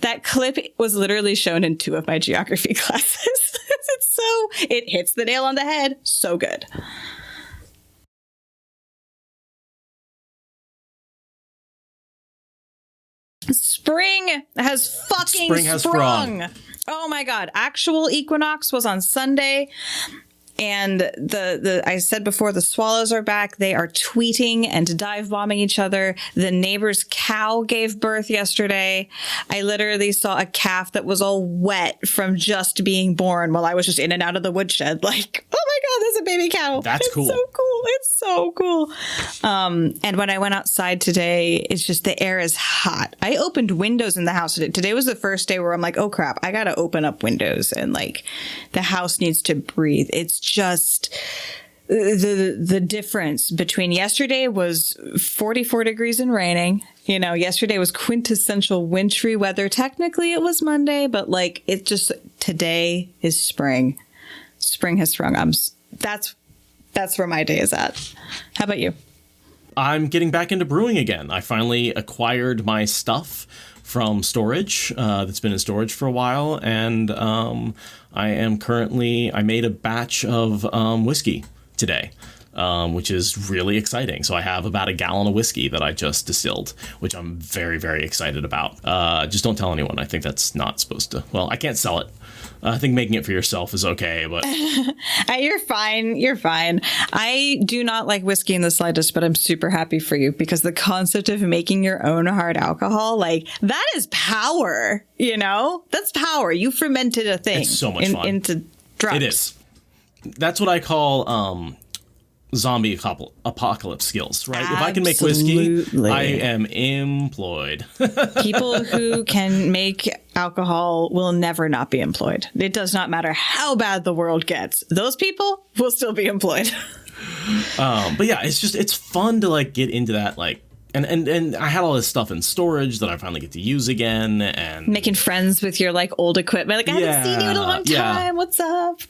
S1: That clip was literally shown in 2 of my geography classes. It hits the nail on the head. So good. Spring has sprung. Oh my God. Actual equinox was on Sunday. And the I said before, the swallows are back. They are tweeting and dive bombing each other. The neighbor's cow gave birth yesterday. I literally saw a calf that was all wet from just being born while I was just in and out of the woodshed. Like, oh my God, there's a baby cow.
S2: That's cool.
S1: So cool. It's so cool. And when I went outside today, it's just the air is hot. I opened windows in the house today. Today was the first day where I'm like, oh crap, I got to open up windows and like the house needs to breathe. It's just the difference between yesterday was 44 degrees and raining. Yesterday was quintessential wintry weather. Technically it was Monday, but like it just today is spring. Spring has sprung. That's where my day is at. How about you?
S2: I'm getting back into brewing again. I finally acquired my stuff from storage that's been in storage for a while, and I made a batch of whiskey today, which is really exciting. So I have about a gallon of whiskey that I just distilled, which I'm very, very excited about. Just don't tell anyone. I think that's not supposed to. Well, I can't sell it. I think making it for yourself is okay, but
S1: you're fine. You're fine. I do not like whiskey in the slightest, but I'm super happy for you because the concept of making your own hard alcohol, like that is power, that's power. You fermented a thing.
S2: It's so much fun.
S1: Into drugs.
S2: It is. That's what I call zombie apocalypse skills, right?
S1: Absolutely.
S2: If I can make whiskey, I am employed.
S1: People who can make alcohol will never not be employed. It does not matter how bad the world gets. Those people will still be employed.
S2: But yeah, it's fun to like get into that, like, and I had all this stuff in storage that I finally get to use again, and
S1: making friends with your like old equipment. Like, I haven't seen you in a long time. Yeah. What's up?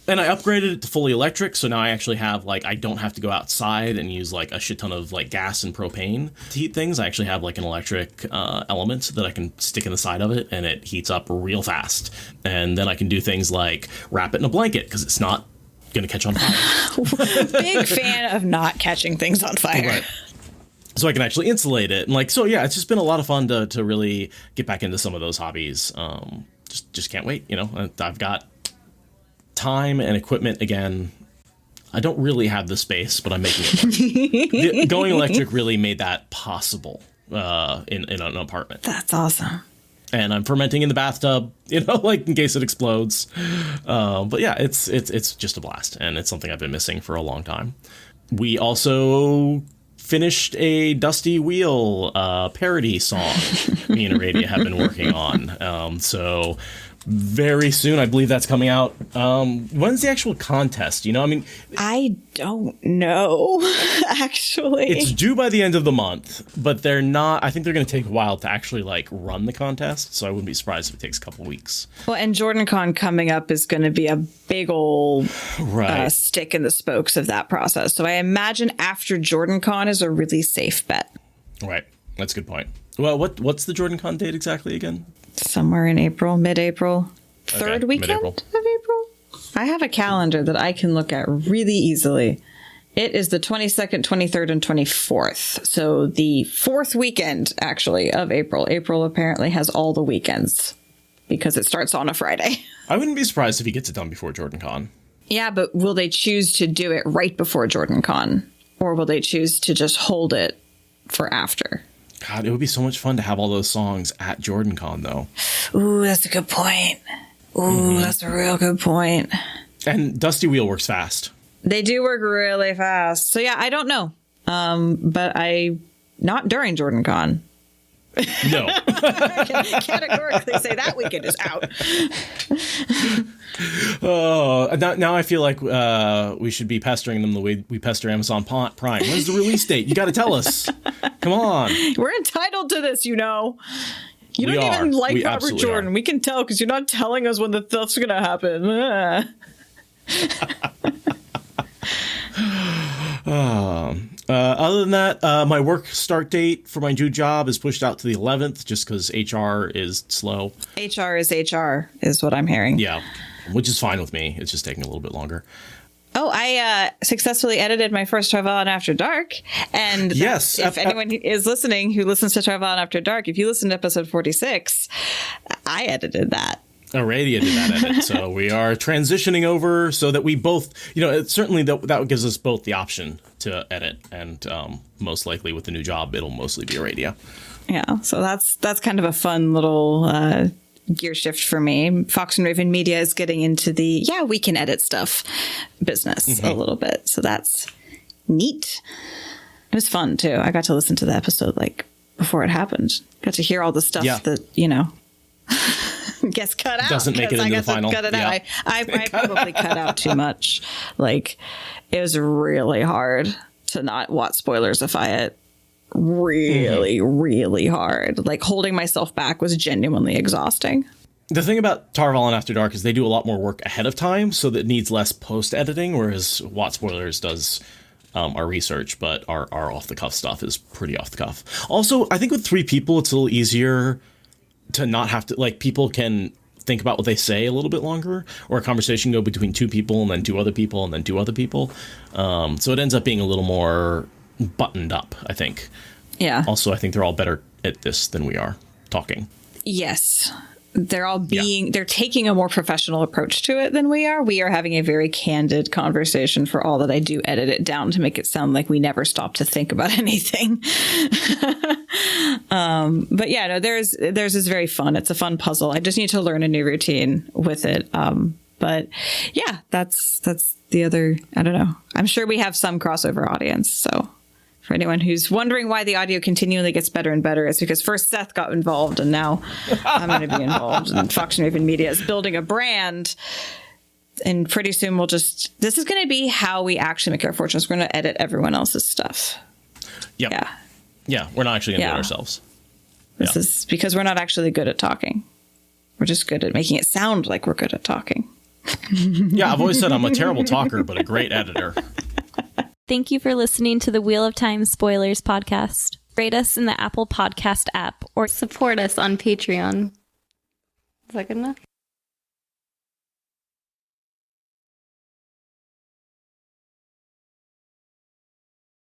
S2: And I upgraded it to fully electric, so now I actually have, like, I don't have to go outside and use, like, a shit ton of, like, gas and propane to heat things. I actually have, like, an electric element that I can stick in the side of it, and it heats up real fast. And then I can do things like wrap it in a blanket, because it's not going to catch on fire.
S1: Big fan of not catching things on fire.
S2: Right. So I can actually insulate it. And, like, so, yeah, it's just been a lot of fun to really get back into some of those hobbies. Just can't wait, I've got time and equipment, again, I don't really have the space, but I'm making it work. Going electric really made that possible in an apartment.
S1: That's awesome.
S2: And I'm fermenting in the bathtub, like in case it explodes. But yeah, it's just a blast, and it's something I've been missing for a long time. We also finished a Dusty Wheel parody song me and Aradia have been working on. So very soon, I believe that's coming out. When's the actual contest?
S1: I don't know, actually.
S2: It's due by the end of the month, but they're not. I think they're going to take a while to actually run the contest. So I wouldn't be surprised if it takes a couple weeks.
S1: Well, and JordanCon coming up is going to be a big old stick in the spokes of that process. So I imagine after JordanCon is a really safe bet.
S2: Right. That's a good point. Well, what's the JordanCon date exactly again?
S1: Somewhere in April, mid-April, third weekend
S2: mid-April.
S1: of April. I have a calendar that I can look at really easily. It is the 22nd, 23rd, and 24th. So the fourth weekend, actually, of April. April apparently has all the weekends because it starts on a Friday.
S2: I wouldn't be surprised if he gets it done before JordanCon.
S1: Yeah, but will they choose to do it right before JordanCon? Or will they choose to just hold it for after?
S2: God, it would be so much fun to have all those songs at JordanCon, though.
S1: Ooh, that's a good point. Ooh, that's a real good point.
S2: And Dusty Wheel works fast.
S1: They do work really fast. So, yeah, I don't know. But not during JordanCon.
S2: No.
S1: I can categorically say that weekend is out.
S2: Now I feel like we should be pestering them the way we pester Amazon Prime. When's the release date? You got to tell us. Come on.
S1: We're entitled to this, You don't
S2: We
S1: even like
S2: we
S1: Robert Jordan.
S2: Are.
S1: We can tell because you're not telling us when the stuff's going to happen.
S2: Other than that, my work start date for my new job is pushed out to the 11th just because HR is slow.
S1: HR is what I'm hearing.
S2: Yeah, which is fine with me. It's just taking a little bit longer.
S1: Oh, I successfully edited my first Travel On After Dark. And
S2: yes,
S1: if anyone is listening who listens to Travel On After Dark, if you listen to episode 46, I edited that.
S2: Aradia did that edit. So we are transitioning over so that we both, certainly that gives us both the option to edit. And most likely with the new job, it'll mostly be Aradia.
S1: Yeah, so that's kind of a fun little gear shift for me. Fox and Raven Media is getting into the, we can edit stuff business a little bit. So that's neat. It was fun, too. I got to listen to the episode before it happened. Got to hear all the stuff that, gets cut out.
S2: Doesn't make it into the final.
S1: Cut it out. I probably cut out too much. It was really hard to not watch spoilersify it. Really, really hard. Holding myself back was genuinely exhausting.
S2: The thing about Tarval and After Dark is they do a lot more work ahead of time, so that it needs less post-editing, whereas Watt Spoilers does our research, but our off-the-cuff stuff is pretty off-the-cuff. Also, I think with 3 people, it's a little easier to not have to, people can think about what they say a little bit longer, or a conversation go between 2 people and then 2 other people and then 2 other people. So it ends up being a little more buttoned up, I think.
S1: Yeah.
S2: Also, I think they're all better at this than we are talking.
S1: Yes. They're all they're taking a more professional approach to it than we are. We are having a very candid conversation for all that I do edit it down to make it sound like we never stop to think about anything. But yeah, no, theirs is very fun. It's a fun puzzle. I just need to learn a new routine with it. But yeah, that's the other, I don't know. I'm sure we have some crossover audience. So for anyone who's wondering why the audio continually gets better and better, it's because first Seth got involved and now I'm going to be involved. And Fox and Raven Media is building a brand. And pretty soon this is going to be how we actually make our fortunes. We're going to edit everyone else's stuff.
S2: Yep. Yeah. We're not actually going to do it ourselves.
S1: This is because we're not actually good at talking. We're just good at making it sound like we're good at talking.
S2: Yeah, I've always said I'm a terrible talker, but a great editor.
S4: Thank you for listening to the Wheel of Time Spoilers podcast. Rate us in the Apple Podcast app or
S5: support us on Patreon. Is that good enough?